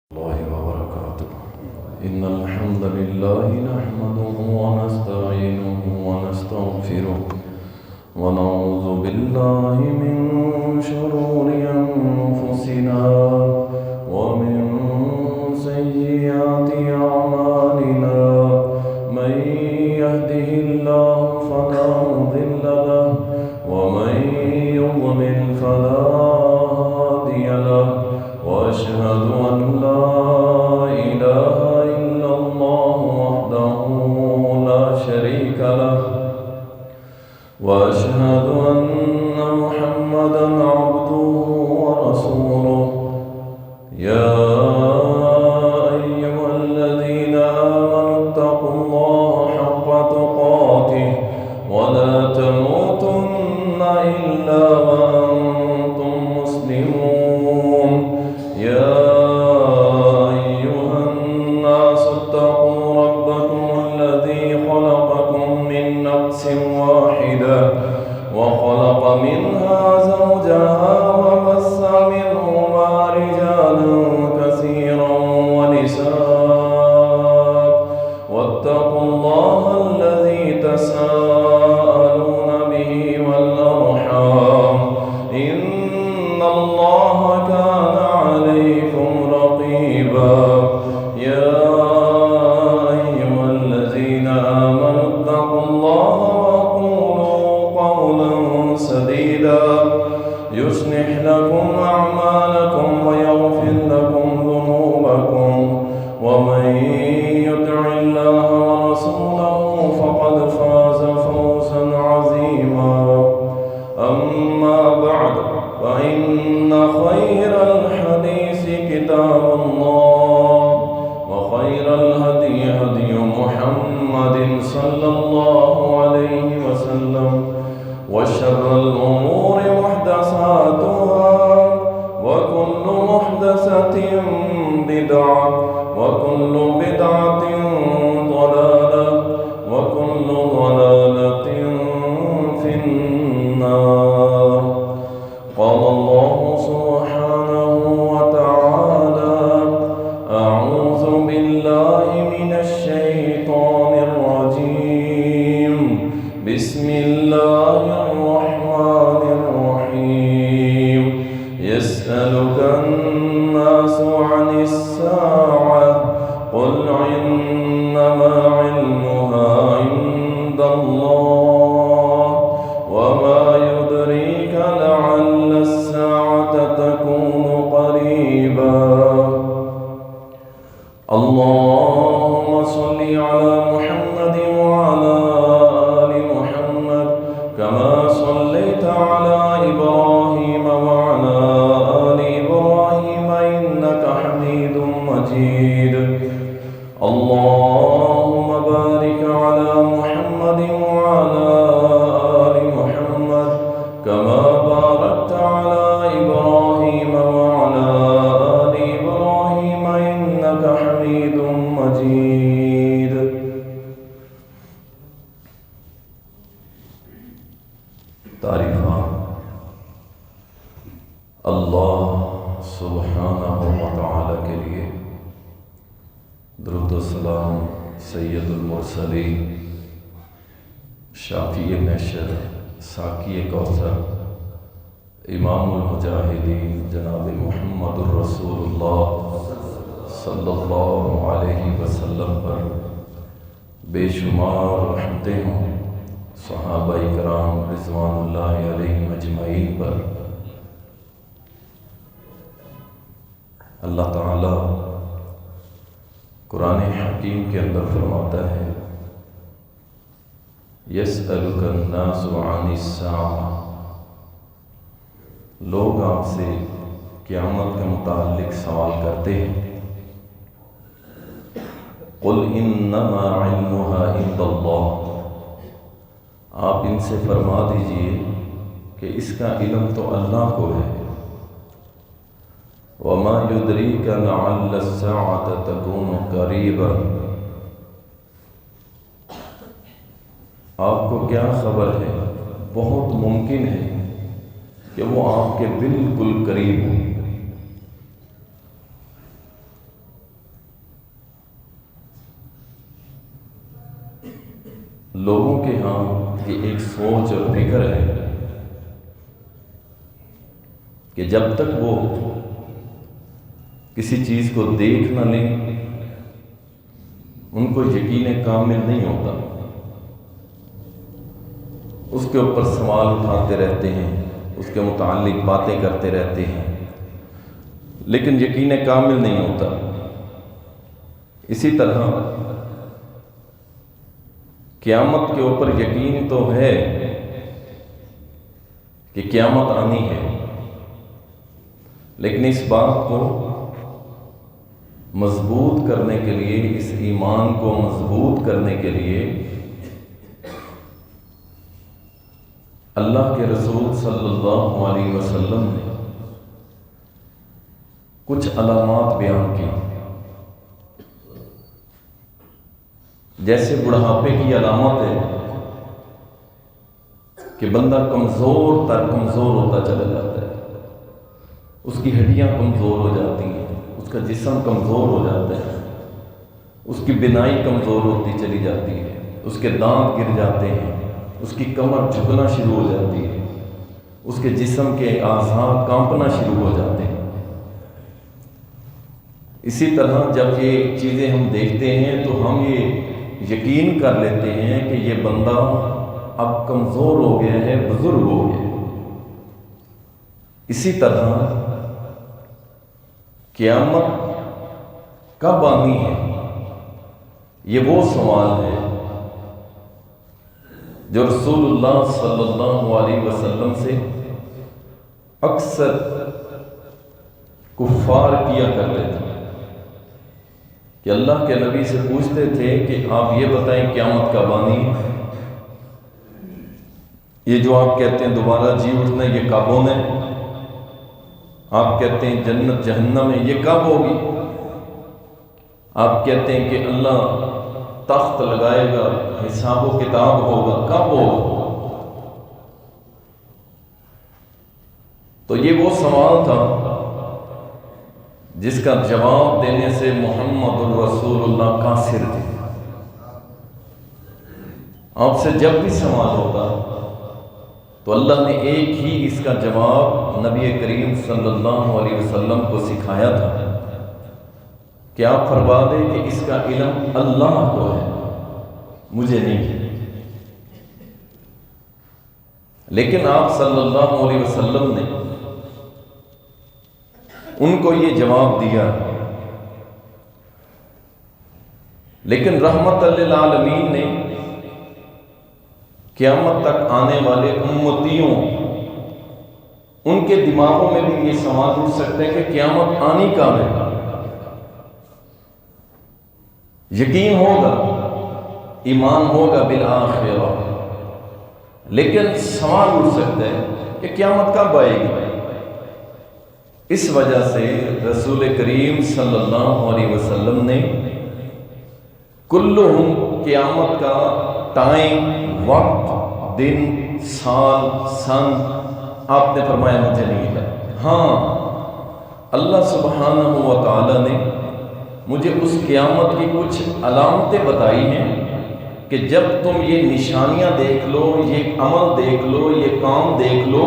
الله وبركاته. إن الحمد لله نحمده ونستعينه ونستغفره ونعوذ بالله من شرور أنفسنا ومن سيئات أعمالنا. من يهده الله فلا مضل له ومن يضلل فلا هادي له. وأشهد أن لا إله إلا الله وحده لا شريك له. وأشهد أن محمدا عبده ورسوله. يا أيها الذين آمنوا اتقوا الله حق تقاته ولا تموتن إلا وأنتم مسلمون. يا أيها الناس اتقوا ربكم الذي خلقكم من نفس واحدة وخلق منها زوجها وبث منهما رجالا كثيرا ونساء. واتقوا الله الذي تساءلون به والأرحام إن الله كان عليكم رقيبا. يا أيها الذين آمنوا اتقوا الله وقولوا قولا سديدا يصلح لكم أعمالكم ويغفر لكم ذنوبكم. ومن يطع الله ورسوله فقد فاز فوزا عظيما. أما بعد فإن خير الحديث كتاب الله وخير الهدي هدي محمد صلى الله عليه وسلم. وشر الأمور محدثاتها وكل محدثة بدعة وكل بدعة ضلالة وكل ضلالة في النار. قال الله سبحانه وتعالى: أعوذ بالله من الشيطان الرجيم. بسم الله الرحمن الرحيم. يسألك الناس عن الساعة قل إنما علمها عند الله وما يدريك لعل الساعة تكون قريبا. اللهم صل على محمد وعلى آل محمد كما صليت على إبراهيم وعلى آل إبراهيم إنك حميد مجيد. اللهم بارك على محمد وعلى آل محمد كما باركت على إبراهيم وعلى آل إبراهيم إنك حميد مجيد. تعریفات اللہ سبحانہ و تعالی کے لیے، درود و سلام سید المرسلین، شافی نشر، ساقی کوثر، امام المجاہدین جناب محمد الرسول اللہ صلی اللہ علیہ وسلم پر بے شمار رحمتیں ہوں. صحابہ کرام رضوان اللہ علیہم اجمعین پر. اللہ تعالی قرآن حکیم کے اندر فرماتا ہے: یسألک الناس عن الساعہ. لوگ آپ سے قیامت کے متعلق سوال کرتے ہیں. قل انما علمها عند اللہ. آپ ان سے فرما دیجئے کہ اس کا علم تو اللہ کو ہے. وما يدريك لعل الساعة تكون قريبا. آپ کو کیا خبر ہے، بہت ممکن ہے کہ وہ آپ کے بالکل قریب ہوں. لوگوں کے ہاں یہ ایک سوچ اور فکر ہے کہ جب تک وہ کسی چیز کو دیکھ نہ لیں ان کو یقین کامل نہیں ہوتا، اس کے اوپر سوال اٹھاتے رہتے ہیں، اس کے متعلق باتیں کرتے رہتے ہیں، لیکن یقین کامل نہیں ہوتا۔ اسی طرح قیامت کے اوپر یقین تو ہے کہ قیامت آنی ہے، لیکن اس بات کو مضبوط کرنے کے لیے، اس ایمان کو مضبوط کرنے کے لیے اللہ کے رسول صلی اللہ علیہ وسلم نے کچھ علامات بیان کی، جیسے بڑھاپے کی علامت ہے کہ بندہ کمزور ہوتا چلا جاتا ہے، اس کی ہڈیاں کمزور ہو جاتی ہیں، اس کا جسم کمزور ہو جاتا ہے، اس کی بینائی کمزور ہوتی چلی جاتی ہے، اس کے دانت گر جاتے ہیں، اس کی کمر جھکنا شروع ہو جاتی ہے، اس کے جسم کے اعضاء کانپنا شروع ہو جاتے ہیں۔ اسی طرح جب یہ چیزیں ہم دیکھتے ہیں تو ہم یہ یقین کر لیتے ہیں کہ یہ بندہ اب کمزور ہو گیا ہے، بزرگ ہو گیا ہے۔ اسی طرح قیامت کب آنی ہے، یہ وہ سوال ہے جو رسول اللہ صلی اللہ علیہ وسلم سے اکثر کفار کیا کرتے تھے کہ اللہ کے نبی سے پوچھتے تھے کہ آپ یہ بتائیں قیامت کب آنی ہے، یہ جو آپ کہتے ہیں دوبارہ جی اٹھنا یہ کب ہونا ہے، آپ کہتے ہیں جنت جہنم ہے یہ کب ہوگی، آپ کہتے ہیں کہ اللہ تخت لگائے گا، حساب و کتاب ہوگا، کب ہوگا؟ تو یہ وہ سوال تھا جس کا جواب دینے سے محمد الرسول اللہ قاصر تھے۔ آپ سے جب بھی سوال ہوتا تو اللہ نے ایک ہی اس کا جواب نبی کریم صلی اللہ علیہ وسلم کو سکھایا تھا کہ آپ فرما دیں کہ اس کا علم اللہ کو ہے، مجھے نہیں ہے۔ لیکن آپ صلی اللہ علیہ وسلم نے ان کو یہ جواب دیا، لیکن رحمت للعالمین نے قیامت تک آنے والے امتیوں ان کے دماغوں میں بھی یہ سوال اٹھ سکتے ہیں کہ قیامت آنی کب ہے، یقین ہوگا، ایمان ہوگا بالآخرہ، لیکن سوال اٹھ سکتا ہے کہ قیامت کب آئے گی۔ اس وجہ سے رسول کریم صلی اللہ علیہ وسلم نے کلہم قیامت کا ٹائم، وقت، دن، سال، سن آپ نے فرمایا مجھے نہیں ہے۔ ہاں اللہ سبحانہ و تعالی نے مجھے اس قیامت کی کچھ علامتیں بتائی ہیں کہ جب تم یہ نشانیاں دیکھ لو، یہ عمل دیکھ لو، یہ کام دیکھ لو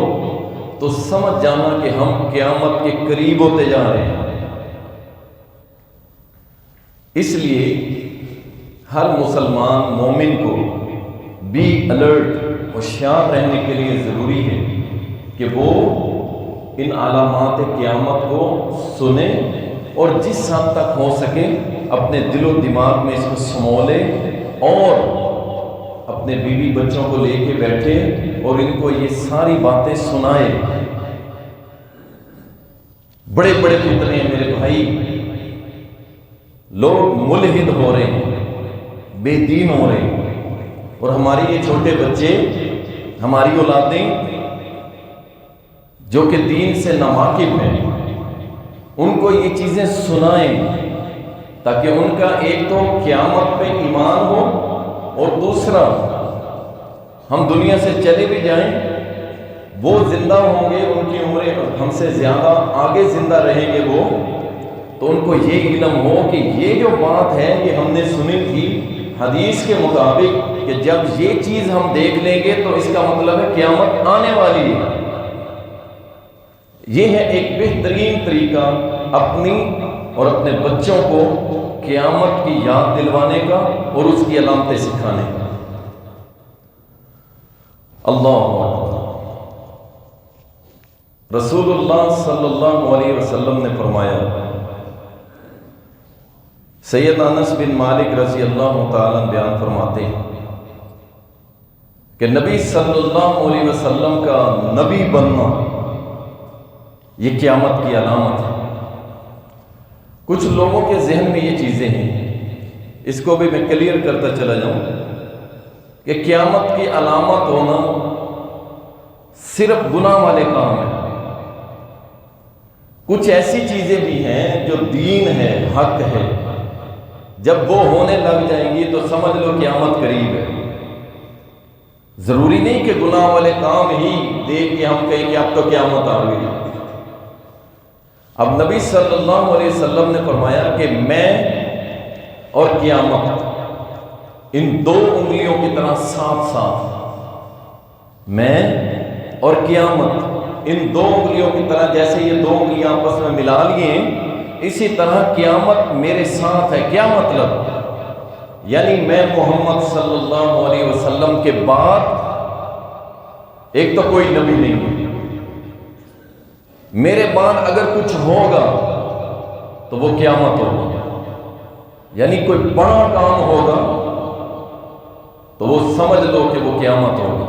تو سمجھ جانا کہ ہم قیامت کے قریب ہوتے جا رہے ہیں۔ اس لیے ہر مسلمان مومن کو بی الرٹ، ہوشیار رہنے کے لیے ضروری ہے کہ وہ ان علامات قیامت کو سنے اور جس حد تک ہو سکے اپنے دل و دماغ میں اس کو سمولے اور اپنے بیوی بچوں کو لے کے بیٹھے اور ان کو یہ ساری باتیں سنائے۔ بڑے بڑے فتنے ہیں میرے بھائی، لوگ ملحد ہو رہے ہیں، بے دین ہو رہے ہیں، اور ہماری یہ چھوٹے بچے، ہماری اولادیں جو کہ دین سے ناواقف ہیں، ان کو یہ چیزیں سنائیں تاکہ ان کا ایک تو قیامت پہ ایمان ہو اور دوسرا ہم دنیا سے چلے بھی جائیں وہ زندہ ہوں گے، ان کی عمریں ہم سے زیادہ آگے زندہ رہیں گے وہ، تو ان کو یہ علم ہو کہ یہ جو بات ہے یہ ہم نے سنی تھی حدیث کے مطابق کہ جب یہ چیز ہم دیکھ لیں گے تو اس کا مطلب ہے قیامت آنے والی ہے۔ یہ ہے ایک بہترین طریقہ اپنی اور اپنے بچوں کو قیامت کی یاد دلوانے کا اور اس کی علامتیں سکھانے کا۔ اللہ اکبر۔ رسول اللہ صلی اللہ علیہ وسلم نے فرمایا، سیدنا انس بن مالک رضی اللہ تعالیٰ بیان فرماتے ہیں کہ نبی صلی اللہ علیہ وسلم کا نبی بننا یہ قیامت کی علامت ہے۔ کچھ لوگوں کے ذہن میں یہ چیزیں ہیں، اس کو بھی میں کلیئر کرتا چلا جاؤں کہ قیامت کی علامت ہونا صرف گناہ والے کام ہیں۔ کچھ ایسی چیزیں بھی ہیں جو دین ہے، حق ہے، جب وہ ہونے لگ جائیں گی تو سمجھ لو قیامت قریب ہے۔ ضروری نہیں کہ گناہ والے کام ہی دیکھ کے ہم کہیں کہ اب تو قیامت آ گئی۔ اب نبی صلی اللہ علیہ وسلم نے فرمایا کہ میں اور قیامت ان دو انگلیوں کی طرح ساتھ ساتھ، میں اور قیامت ان دو انگلیوں کی طرح، جیسے یہ دو انگلیاں آپس میں ملا لیے اسی طرح قیامت میرے ساتھ ہے۔ کیا مطلب؟ یعنی میں محمد صلی اللہ علیہ وسلم کے بعد ایک تو کوئی نبی نہیں ہے، میرے بعد اگر کچھ ہوگا تو وہ قیامت ہوگا، یعنی کوئی بڑا کام ہوگا تو وہ سمجھ لو کہ وہ قیامت ہوگا۔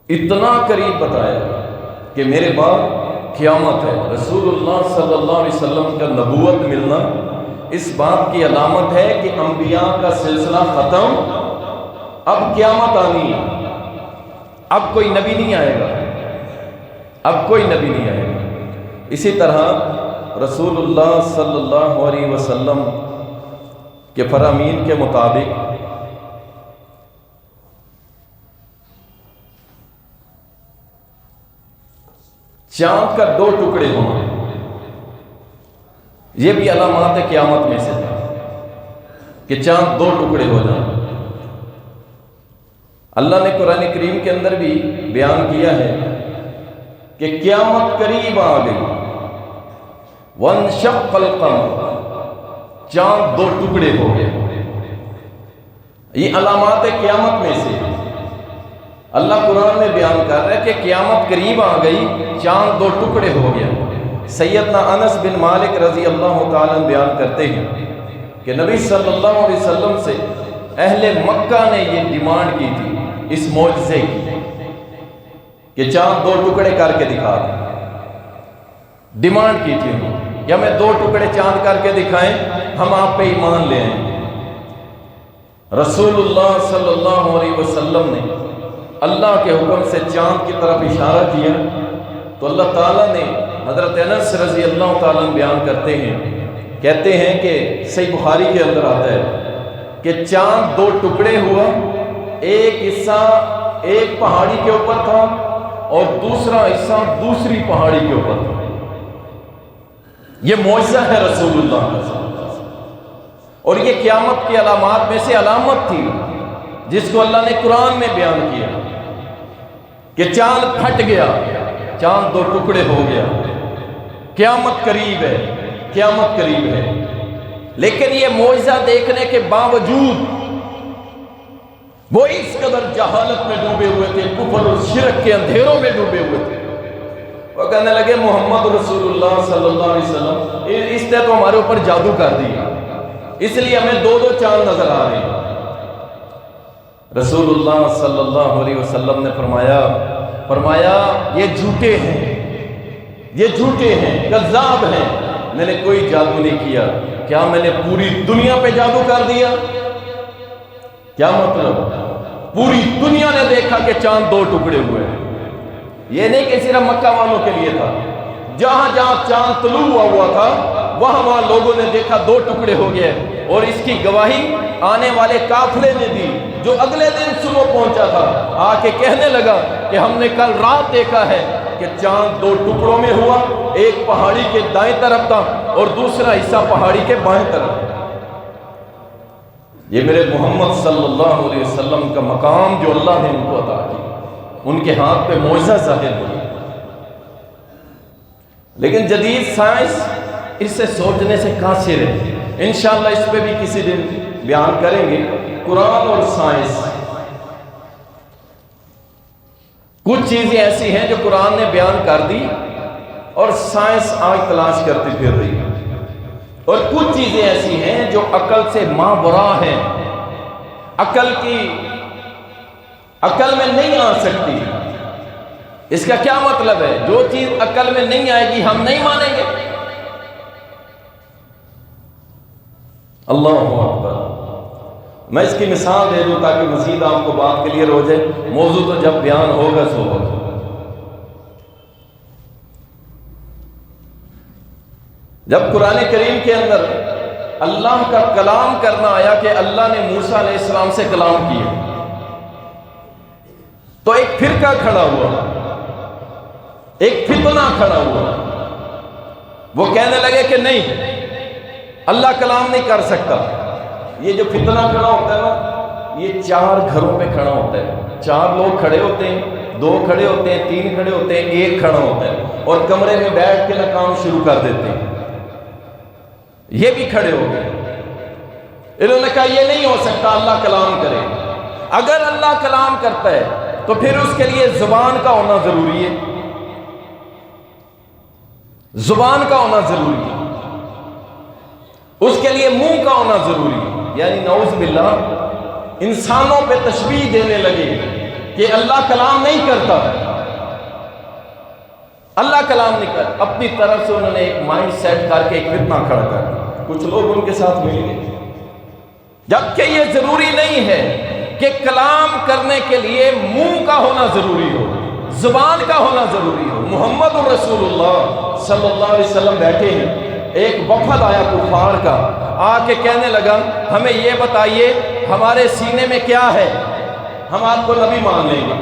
اتنا قریب بتایا کہ میرے بعد قیامت ہے۔ رسول اللہ صلی اللہ علیہ وسلم کا نبوت ملنا اس بات کی علامت ہے کہ انبیاء کا سلسلہ ختم، اب قیامت آنی ہے، اب کوئی نبی نہیں آئے گا، اب کوئی نبی نہیں آئے گا۔ اسی طرح رسول اللہ صلی اللہ علیہ وسلم کے فرامین کے مطابق چاند کا دو ٹکڑے ہونا یہ بھی علامات قیامت میں سے تھا کہ چاند دو ٹکڑے ہو جائیں۔ اللہ نے قرآن کریم کے اندر بھی بیان کیا ہے کہ قیامت قریب آ گئی، وانشق القمر، چاند دو ٹکڑے ہو گئے۔ یہ علامات قیامت میں سے اللہ قرآن میں بیان کر رہا ہے کہ قیامت قریب آ گئی، چاند دو ٹکڑے ہو گیا۔ سیدنا انس بن مالک رضی اللہ تعالیٰ بیان کرتے ہیں کہ نبی صلی اللہ علیہ وسلم سے اہل مکہ نے یہ ڈیمانڈ کی تھی اس معجزے کی کہ چاند دو ٹکڑے کر کے دکھا دیں۔ ڈیمانڈ کی تھی انہوں کہ ہمیں دو ٹکڑے چاند کر کے دکھائیں، ہم آپ پہ ایمان لے آئیں۔ رسول اللہ صلی اللہ علیہ وسلم نے اللہ کے حکم سے چاند کی طرف اشارہ کیا تو اللہ تعالیٰ نے، حضرت انس رضی اللہ تعالیٰ بیان کرتے ہیں، کہتے ہیں کہ صحیح بخاری کے اندر آتا ہے کہ چاند دو ٹکڑے ہوا، ایک حصہ ایک پہاڑی کے اوپر تھا اور دوسرا حصہ دوسری پہاڑی کے اوپر تھا۔ یہ معجزہ ہے رسول اللہ کا، اور یہ قیامت کی علامات میں سے علامت تھی جس کو اللہ نے قرآن میں بیان کیا کہ چاند پھٹ گیا، چاند دو ٹکڑے ہو گیا، قیامت قریب ہے، قیامت قریب ہے۔ لیکن یہ معجزہ دیکھنے کے باوجود وہ اس قدر جہالت میں ڈوبے ہوئے تھے، کفر اور شرک کے اندھیروں میں ڈوبے ہوئے تھے۔ وہ کہنے لگے محمد رسول اللہ صلی اللہ علیہ وسلم اس نے تو ہمارے اوپر جادو کر دیا، اس لیے ہمیں دو دو چاند نظر آ رہے ہیں۔ رسول اللہ صلی اللہ علیہ وسلم نے فرمایا یہ جھوٹے ہیں، یہ جھوٹے ہیں، کذاب ہیں، میں نے کوئی جادو نہیں کیا۔ کیا میں نے پوری دنیا پہ جادو کر دیا؟ کیا مطلب؟ پوری دنیا نے دیکھا کہ چاند دو ٹکڑے ہوئے ہیں۔ یہ نہیں کہ صرف مکہ والوں کے لیے تھا، جہاں جہاں چاند طلوع ہوا تھا وہاں لوگوں نے دیکھا دو ٹکڑے ہو گئے، اور اس کی گواہی آنے والے قافلے نے دی جو اگلے دن صبح پہنچا تھا، آ کے کہنے لگا کہ ہم نے کل رات دیکھا ہے کہ چاند دو ٹکڑوں میں ہوا، ایک پہاڑی کے دائیں طرف تھا اور دوسرا حصہ پہاڑی کے بائیں طرف۔ یہ میرے محمد صلی اللہ علیہ وسلم کا مقام جو اللہ نے ان کو عطا کیا، ان کے ہاتھ پہ معجزہ ظاہر ہوا۔ لیکن جدید سائنس اس سے سوچنے سے قاصر ہے۔ انشاءاللہ اس پہ بھی کسی دن بیان کریں گے۔ قرآن اور سائنس، کچھ چیزیں ایسی ہیں جو قرآن نے بیان کر دی اور سائنس آج تلاش کرتی پھر رہی ہے، اور کچھ چیزیں ایسی ہیں جو عقل سے مابرا ہیں، عقل میں نہیں آ سکتی۔ اس کا کیا مطلب ہے؟ جو چیز عقل میں نہیں آئے گی ہم نہیں مانیں گے۔ اللہ اکبر۔ میں اس کی مثال دے دوں تاکہ مزید آپ کو بات کلیئر ہو جائے۔ موضوع تو جب بیان ہوگا سو ہوگا۔ جب قرآن کریم کے اندر اللہ کا کلام کرنا آیا کہ اللہ نے موسیٰ علیہ السلام سے کلام کیا، تو ایک فرقہ کھڑا ہوا، ایک فتنہ کھڑا ہوا۔ وہ کہنے لگے کہ نہیں، اللہ کلام نہیں کر سکتا۔ یہ جو فتنہ کھڑا ہوتا ہے نا، یہ 4 گھروں پہ کھڑا ہوتا ہے۔ 4 لوگ کھڑے ہوتے ہیں، 2 کھڑے ہوتے ہیں، 3 کھڑے ہوتے ہیں، 1 کھڑا ہوتا ہے، اور کمرے میں بیٹھ کے نہ کام شروع کر دیتے ہیں۔ یہ بھی کھڑے ہو گئے۔ انہوں نے کہا یہ نہیں ہو سکتا اللہ کلام کرے۔ اگر اللہ کلام کرتا ہے تو پھر اس کے لیے زبان کا ہونا ضروری ہے، زبان کا ہونا ضروری ہے، اس کے لیے منہ کا ہونا ضروری ہے۔ یعنی نعوذ باللہ انسانوں پہ تشبیہ دینے لگے کہ اللہ کلام نہیں کرتا، اللہ کلام نہیں کرتا۔ اپنی طرف سے انہوں نے ایک مائنڈ سیٹ کر کے ایک فتنہ کھڑا کر دیا۔ کچھ لوگ ان کے ساتھ مل گئے، جبکہ یہ ضروری نہیں ہے کہ کلام کرنے کے لیے منہ کا ہونا ضروری ہو، زبان کا ہونا ضروری ہو۔ محمد رسول اللہ صلی اللہ علیہ وسلم بیٹھے ہیں، ایک وفد آیا کفار کا، آ کے کہنے لگا ہمیں یہ بتائیے ہمارے سینے میں کیا ہے، ہم آپ کو نبی مان لیں گے،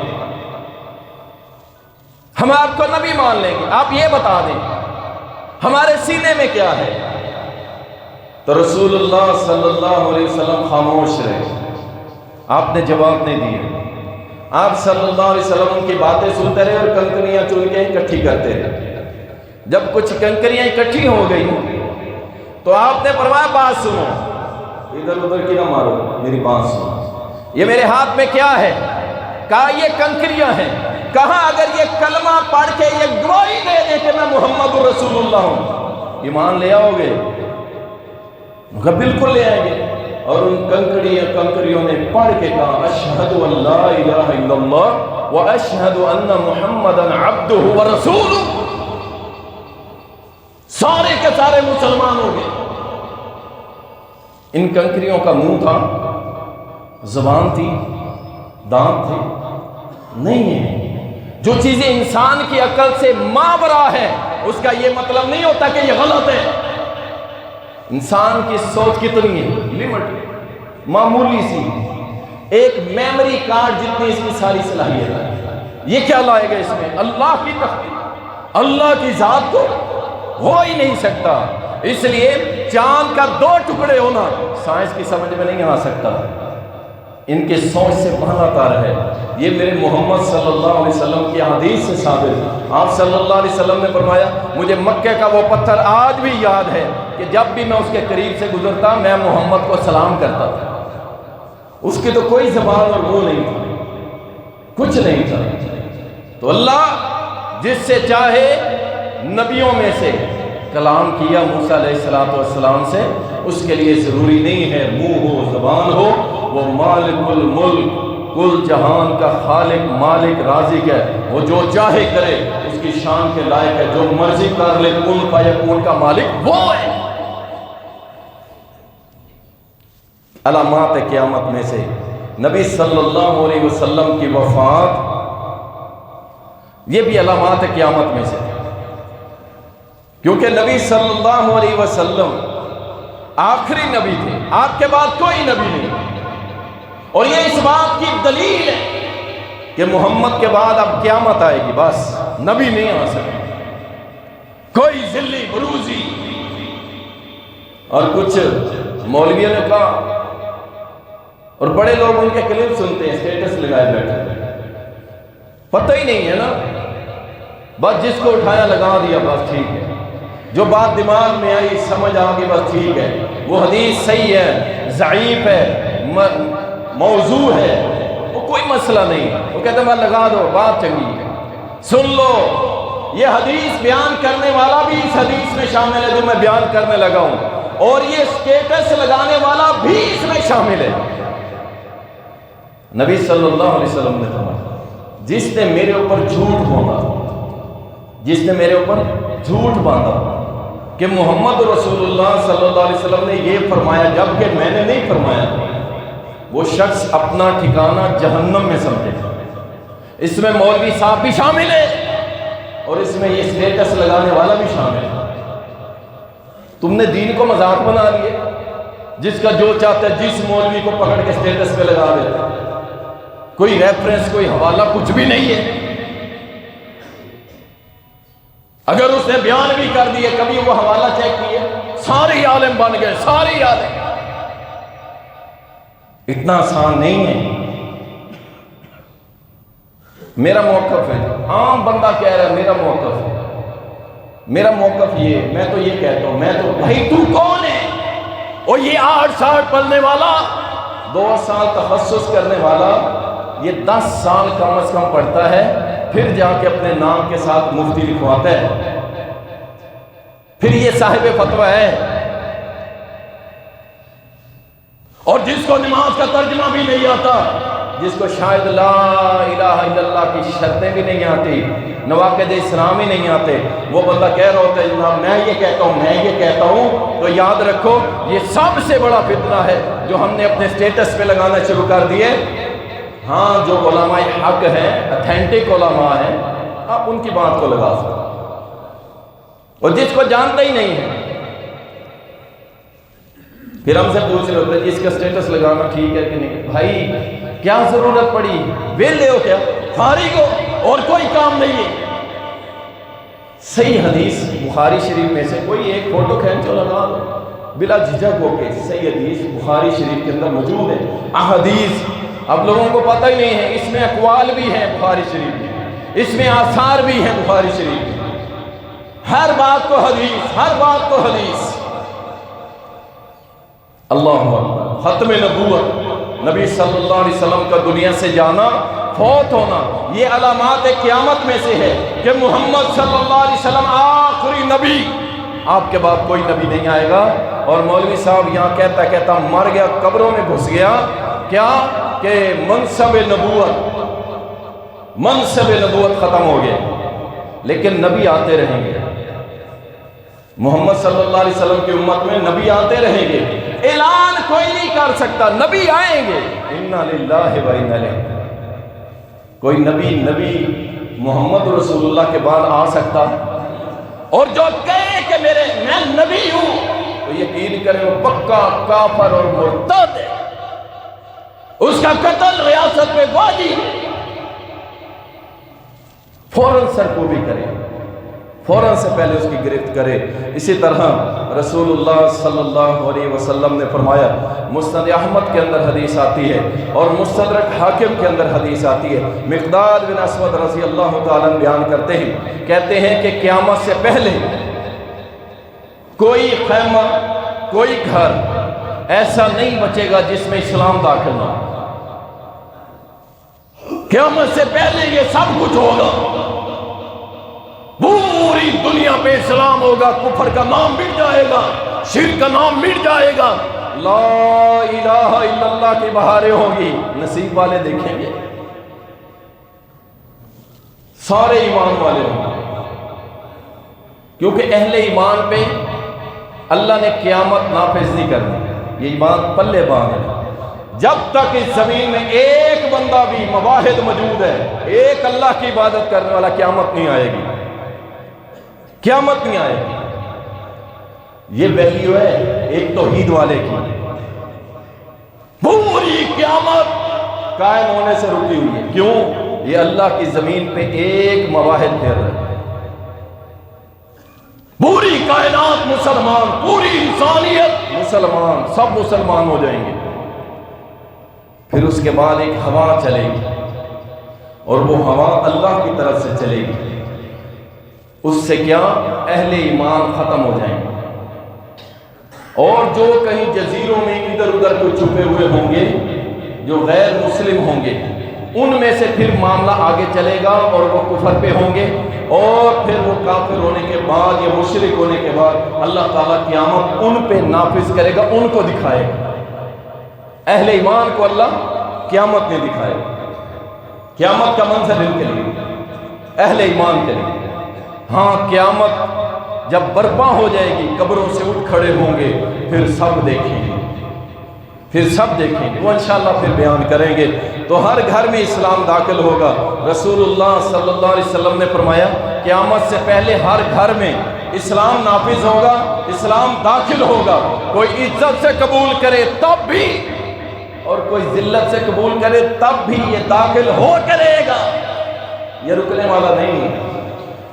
ہم آپ کو نبی مان لیں گے، آپ یہ بتا دیں ہمارے سینے میں کیا ہے۔ تو رسول اللہ صلی اللہ علیہ وسلم خاموش رہے، آپ نے جواب نہیں دیا۔ آپ صلی اللہ علیہ وسلم ان کی باتیں سنتے رہے اور کنکریاں چن کے اکٹھی کرتے رہے۔ جب کچھ کنکریاں اکٹھی ہو گئی تو آپ نے فرمایا بات سنو، ادھر ادھر کی نہ مارو، میری بات سنو، یہ میرے ہاتھ میں کیا ہے؟ کہا یہ کنکریاں ہیں۔ کہا اگر یہ کلمہ پڑھ کے یہ گواہی دے دے کہ میں محمد رسول اللہ ہوں، ایمان لے آؤ گے؟ کہا بالکل لے آئیں گے۔ اور ان کنکریوں نے پڑھ کے کہا اشہد ان لا الہ الا اللہ و اشہد ان محمدا عبدہ و رسولہ۔ سارے کے سارے مسلمان ہو گئے۔ ان کنکریوں کا منہ تھا، زبان تھی، دانت تھے؟ نہیں ہے۔ جو چیزیں انسان کی عقل سے مابرا ہے اس کا یہ مطلب نہیں ہوتا کہ یہ غلط ہے۔ انسان کی سوچ کتنی ہے؟ لمٹ، معمولی سی، ایک میموری کارڈ جتنی اس کی ساری صلاحیت ہے۔ یہ کیا لائے گا اس میں؟ اللہ کی تخلیق، اللہ کی ذات کو ہو ہی نہیں سکتا۔ اس لیے چاند کا 2 ٹکڑے ہونا سائنس کی سمجھ میں نہیں آ سکتا، ان کے سوچ سے بالا تر ہے۔ یہ میرے محمد صلی اللہ علیہ وسلم کی حدیث سے ثابت ہے۔ آپ صلی اللہ علیہ وسلم نے فرمایا مجھے مکے کا وہ پتھر آج بھی یاد ہے کہ جب بھی میں اس کے قریب سے گزرتا میں محمد کو سلام کرتا تھا۔ اس کی تو کوئی زبان اور منہ نہیں تھا، کچھ نہیں تھا۔ تو اللہ جس سے چاہے نبیوں میں سے کلام کیا موسیٰ علیہ السلام سے، اس کے لیے ضروری نہیں ہے منہ ہو، زبان ہو۔ وہ مالک الملک، کل جہان کا خالق، مالک، رازق ہے۔ وہ جو چاہے کرے، اس کی شان کے لائق ہے۔ جو مرضی کر لے، کن فیکون کا مالک وہ ہے۔ علامات قیامت میں سے نبی صلی اللہ علیہ وسلم کی وفات، یہ بھی علامات قیامت میں سے، کیونکہ نبی صلی اللہ علیہ وسلم آخری نبی تھے، آپ کے بعد کوئی نبی نہیں۔ اور یہ اس بات کی دلیل ہے کہ محمد کے بعد اب قیامت آئے گی، بس نبی نہیں آ سکے، کوئی ذلی بروزی۔ اور کچھ مولویوں نے کہا اور بڑے لوگ ان کے کلپ سنتے ہیں، اسٹیٹس لگائے بیٹھے، پتہ ہی نہیں ہے نا، بس جس کو اٹھایا لگا دیا، بس ٹھیک ہے، جو بات دماغ میں آئی سمجھ آ گئی، بس ٹھیک ہے، وہ حدیث صحیح ہے، ضعیف ہے، موضوع ہے، وہ کوئی مسئلہ نہیں، وہ کہتے ہیں میں لگا دو، بات چنگی ہے، سن لو، یہ حدیث بیان کرنے والا بھی اس حدیث میں شامل ہے جو میں بیان کرنے لگا ہوں، اور یہ اسٹیٹس لگانے والا بھی اس میں شامل ہے۔ نبی صلی اللہ علیہ وسلم نے فرمایا جس نے میرے اوپر جھوٹ باندھا، جس نے میرے اوپر جھوٹ باندھا کہ محمد رسول اللہ صلی اللہ علیہ وسلم نے یہ فرمایا جبکہ میں نے نہیں فرمایا، وہ شخص اپنا ٹھکانہ جہنم میں سمجھے۔ اس میں مولوی صاحب بھی شامل ہے اور اس میں یہ اسٹیٹس لگانے والا بھی شامل ہے۔ تم نے دین کو مذاق بنا لیا، جس کا جو چاہتا ہے جس مولوی کو پکڑ کے اسٹیٹس پہ لگا دیتا، کوئی ریفرنس کوئی حوالہ کچھ بھی نہیں ہے۔ اگر اس نے بیان بھی کر دیے، کبھی وہ حوالہ چیک کیے، سارے عالم بن گئے، سارے عالم۔ اتنا آسان نہیں ہے۔ میرا موقف ہے، عام بندہ کہہ رہا ہے میرا موقف ہے، میرا موقف یہ ہے، میں تو یہ کہتا ہوں، میں تو بھائی تو کون ہے؟ اور یہ 8 سال پڑھنے والا، 2 سال تخصص کرنے والا، یہ 10 سال کم از کم پڑھتا ہے، پھر جا کے اپنے نام کے ساتھ مفتی لکھواتا ہے، پھر یہ صاحب فتویٰ ہے، اور جس کو نماز کا ترجمہ بھی نہیں آتا، جس کو شاید لا الہ الا اللہ کی شرطیں بھی نہیں آتی، نواقض اسلام ہی نہیں آتے، وہ بندہ کہہ رہا ہوتا ہے جناب میں یہ کہتا ہوں، میں یہ کہتا ہوں، تو یاد رکھو یہ سب سے بڑا فتنہ ہے جو ہم نے اپنے سٹیٹس پہ لگانا شروع کر دیے۔ ہاں جو علماء حق ہیں، اتھینٹک علماء ہیں، آپ ان کی بات کو لگا سکتے، اور جس کو جانتا ہی نہیں ہے پھر ہم سے پوچھ رہے ہوتے ہیں اس کا سٹیٹس لگانا ٹھیک ہے کہ نہیں؟ بھائی کیا ضرورت پڑی؟ ویلے ہو کیا؟ فارغ ہو اور کوئی کام نہیں ہے؟ صحیح حدیث بخاری شریف میں سے کوئی ایک فوٹو کھینچو لگا دو بلا جھجک ہو کے، صحیح حدیث بخاری شریف کے اندر موجود ہے۔ احادیث اب لوگوں کو پتہ ہی نہیں ہے، اس میں اقوال بھی ہیں بخاری شریف میں، اس میں آثار بھی ہیں بخاری شریف میں، ہر بات کو حدیث، ہر بات کو حدیث۔ اللہ اکبر، ختم نبوت، نبی صلی اللہ علیہ وسلم کا دنیا سے جانا، فوت ہونا، یہ علامات قیامت میں سے ہے کہ محمد صلی اللہ علیہ وسلم آخری نبی، آپ کے بعد کوئی نبی نہیں آئے گا۔ اور مولوی صاحب یہاں کہتا مر گیا، قبروں میں گھس گیا، کیا کہ منصب نبوت ختم ہو گیا، لیکن نبی آتے رہیں گے۔ محمد صلی اللہ علیہ وسلم کی امت میں نبی آتے رہیں گے، اعلان کوئی نہیں کر سکتا، نبی آئیں گے، انا للہ و انا الیہ۔ کوئی نبی محمد رسول اللہ کے بعد آ سکتا؟ اور جو کہے کہ میں نبی ہوں تو یقین کرے وہ پکا کافر اور مرتد ہے، اس کا قتل ریاست میں واجب ہے، فوراً سرکوبی کرے، فوراً سے پہلے اس کی گرفت کرے۔ اسی طرح رسول اللہ صلی اللہ علیہ وسلم نے فرمایا، مسند احمد کے اندر حدیث آتی ہے اور مستدرک حاکم کے اندر حدیث آتی ہے، مقداد بن اسود رضی اللہ تعالیٰ بیان کرتے ہیں، کہتے ہیں کہ قیامت سے پہلے کوئی خیمہ، کوئی گھر ایسا نہیں بچے گا جس میں اسلام داخل نہ ہو۔ قیامت سے پہلے یہ سب کچھ ہوگا، پوری دنیا پہ اسلام ہوگا، کفر کا نام مٹ جائے گا، شرک کا نام مٹ جائے گا، لا الہ الا اللہ کی بہاریں ہوگی۔ نصیب والے دیکھیں گے، سارے ایمان والے ہوں گے، کیونکہ اہل ایمان پہ اللہ نے قیامت نافذ نہیں کرنی، یہ ایمان پلے باندھ ہے۔ جب تک اس زمین میں ایک بندہ بھی مواحد موجود ہے، ایک اللہ کی عبادت کرنے والا، قیامت نہیں آئے گی، قیامت نہیں آئے گی۔ یہ ویلیو ہے ایک توحید والے کی، پوری قیامت قائم ہونے سے رکی ہوئی ہے۔ کیوں؟ یہ اللہ کی زمین پہ ایک مواحد پھیر رہے ہیں، پوری کائنات مسلمان، پوری انسانیت مسلمان، سب مسلمان ہو جائیں گے۔ پھر اس کے بعد ایک ہوا چلے گی، اور وہ ہوا اللہ کی طرف سے چلے گی، اس سے کیا اہل ایمان ختم ہو جائیں گے، اور جو کہیں جزیروں میں ادھر ادھر کو چھپے ہوئے ہوں گے، جو غیر مسلم ہوں گے، ان میں سے پھر معاملہ آگے چلے گا اور وہ کفر پہ ہوں گے، اور پھر وہ کافر ہونے کے بعد یا مشرک ہونے کے بعد اللہ تعالیٰ قیامت ان پہ نافذ کرے گا، ان کو دکھائے گا۔ اہل ایمان کو اللہ قیامت میں دکھائے گا، قیامت کا منظر ان کے لیے، اہل ایمان کے لیے۔ ہاں قیامت جب برپا ہو جائے گی، قبروں سے اٹھ کھڑے ہوں گے، پھر سب دیکھیں گے، پھر سب دیکھیں گے، وہ انشاءاللہ پھر بیان کریں گے۔ تو ہر گھر میں اسلام داخل ہوگا۔ رسول اللہ صلی اللہ علیہ وسلم نے فرمایا قیامت سے پہلے ہر گھر میں اسلام نافذ ہوگا، اسلام داخل ہوگا۔ کوئی عزت سے قبول کرے تب بھی، اور کوئی ذلت سے قبول کرے تب بھی یہ داخل ہو کرے گا، یہ رکنے والا نہیں ہے۔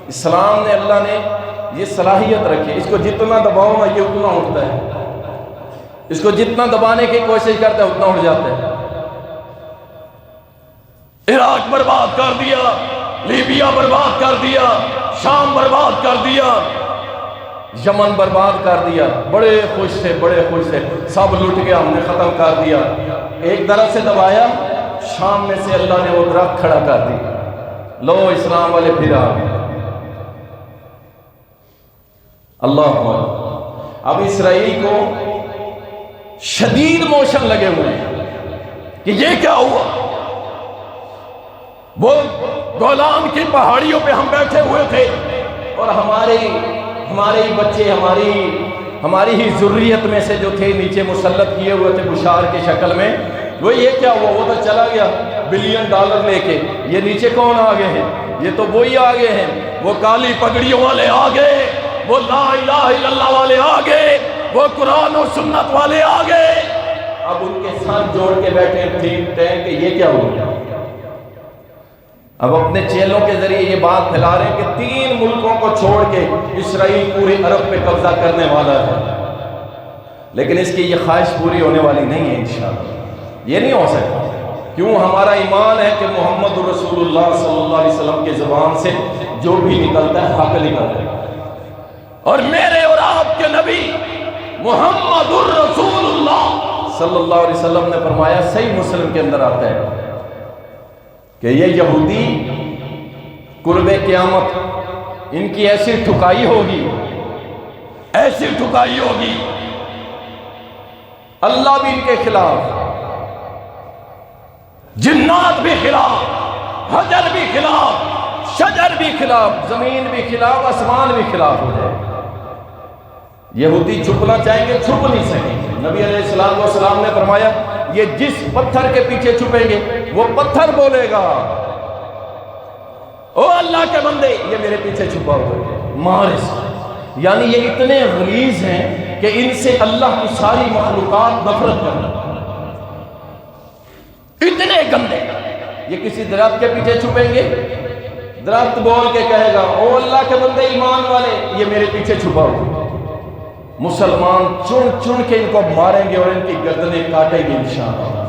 اسلام نے، اللہ نے یہ صلاحیت رکھی، اس کو جتنا دباؤ نا یہ اتنا اٹھتا ہے، اس کو جتنا دبانے کی کوشش کرتا ہے اتنا اٹھ جاتا ہے۔ عراق برباد کر دیا، لیبیا برباد کر دیا، شام برباد کر دیا، یمن برباد کر دیا، بڑے خوش تھے، بڑے خوش تھے، سب لٹ گیا، ہم نے ختم کر دیا۔ ایک درخت سے دبایا، شام میں سے اللہ نے وہ درخت کھڑا کر دیا، لو اسلام والے پھر آ گئے۔ اللہ اکبر۔ اب اسرائیل کو شدید موشن لگے ہوئے ہیں کہ یہ کیا ہوا، وہ گولان کی پہاڑیوں پہ ہم بیٹھے ہوئے تھے، اور ہمارے ہی بچے، ہماری ہی ذریت میں سے جو تھے نیچے مسلط کیے ہوئے تھے بشار کی شکل میں، وہ یہ کیا ہوا، وہ تو چلا گیا بلین ڈالر لے کے، یہ نیچے کون آ گئے ہیں، یہ تو وہی آ گئے ہیں، وہ کالی پگڑیوں والے آ گئے، وہ لا الہ الا اللہ والے آ گئے، وہ قرآن و سنت والے آ گئے۔ اب ان کے ساتھ جوڑ کے بیٹھے تھنک ٹینک کہ یہ کیا ہو گیا۔ اب اپنے چیلوں کے ذریعے یہ بات پھیلا رہے ہیں کہ 3 ملکوں کو چھوڑ کے اسرائیل پورے عرب پہ قبضہ کرنے والا ہے، لیکن اس کی یہ خواہش پوری ہونے والی نہیں ہے انشاءاللہ، یہ نہیں ہو سکتا۔ کیوں؟ ہمارا ایمان ہے کہ محمد رسول اللہ صلی اللہ علیہ وسلم کی زبان سے جو بھی نکلتا ہے حق نکلتا ہے، اور میرے اور آپ کے نبی محمد الرسول اللہ صلی اللہ علیہ وسلم نے فرمایا، صحیح مسلم کے اندر آتا ہے کہ یہ یہودی قرب قیامت ان کی ایسی ٹھکائی ہوگی، ایسی ٹھکائی ہوگی، اللہ بھی ان کے خلاف، جنات بھی خلاف، حجر بھی خلاف، شجر بھی خلاف، زمین بھی خلاف، آسمان بھی خلاف ہو جائے۔ یہودی چھپنا چاہیں گے، چھپ نہیں سکیں گے۔ نبی علیہ السلام نے فرمایا یہ جس پتھر کے پیچھے چھپیں گے وہ پتھر بولے گا، او اللہ کے بندے یہ میرے پیچھے چھپا ہوا ہے، مارس۔ یعنی یہ اتنے غلیظ ہیں کہ ان سے اللہ کی ساری مخلوقات نفرت کرنا، اتنے گندے۔ یہ کسی درخت کے پیچھے چھپیں گے، درخت بول کے کہے گا او اللہ کے بندے ایمان والے یہ میرے پیچھے چھپا ہوا۔ مسلمان چن چن کے ان کو ماریں گے اور ان کی گردنیں کاٹیں گے انشاءاللہ۔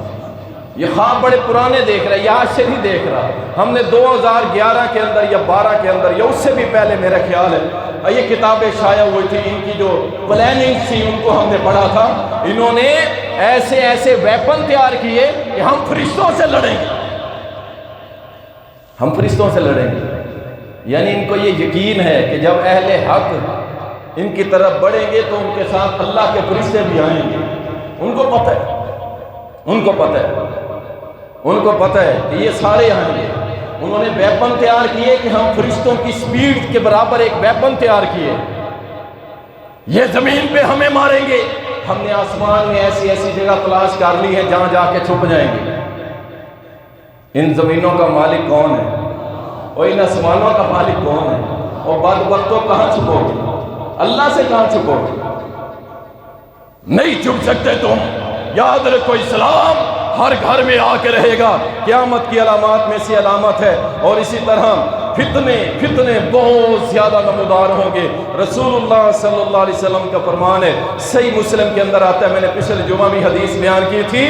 یہ خواب بڑے پرانے دیکھ رہے ہیں، یہ آج سے نہیں دیکھ رہا، ہم نے 2011 کے اندر یا 12 کے اندر یا اس سے بھی پہلے میرا خیال ہے یہ کتابیں شائع ہوئی تھی، ان کی جو پلاننگ تھی ان کو ہم نے پڑھا تھا۔ انہوں نے ایسے ایسے ویپن تیار کیے کہ ہم فرشتوں سے لڑیں گے، ہم فرشتوں سے لڑیں گے۔ یعنی ان کو یہ یقین ہے کہ جب اہل حق ان کی طرف بڑھیں گے تو ان کے ساتھ اللہ کے فرشتے بھی آئیں گے۔ ان کو پتہ ہے، ان کو پتہ ہے، ان کو پتہ ہے کہ یہ سارے آئیں گے۔ انہوں نے ویپن تیار کیے کہ ہم فرشتوں کی سپیڈ کے برابر ایک ویپن تیار کیے، یہ زمین پہ ہمیں ماریں گے۔ ہم نے آسمان میں ایسی ایسی جگہ تلاش کر لی ہے جہاں جا کے چھپ جائیں گے۔ ان زمینوں کا مالک کون ہے اور ان آسمانوں کا مالک کون ہے؟ اور بدبختوں کہاں چھپو گے؟ اللہ سے کہاں چھپو گے؟ نہیں چھپ سکتے تم۔ یاد رکھو اسلام ہر گھر میں آ کے رہے گا، قیامت کی علامات میں سے علامت ہے۔ اور اسی طرح فتنے بہت زیادہ نمودار ہوں گے۔ رسول اللہ صلی اللہ علیہ وسلم کا فرمان ہے، صحیح مسلم کے اندر آتا ہے، میں نے پچھلے جمعہ بھی حدیث بیان کی تھی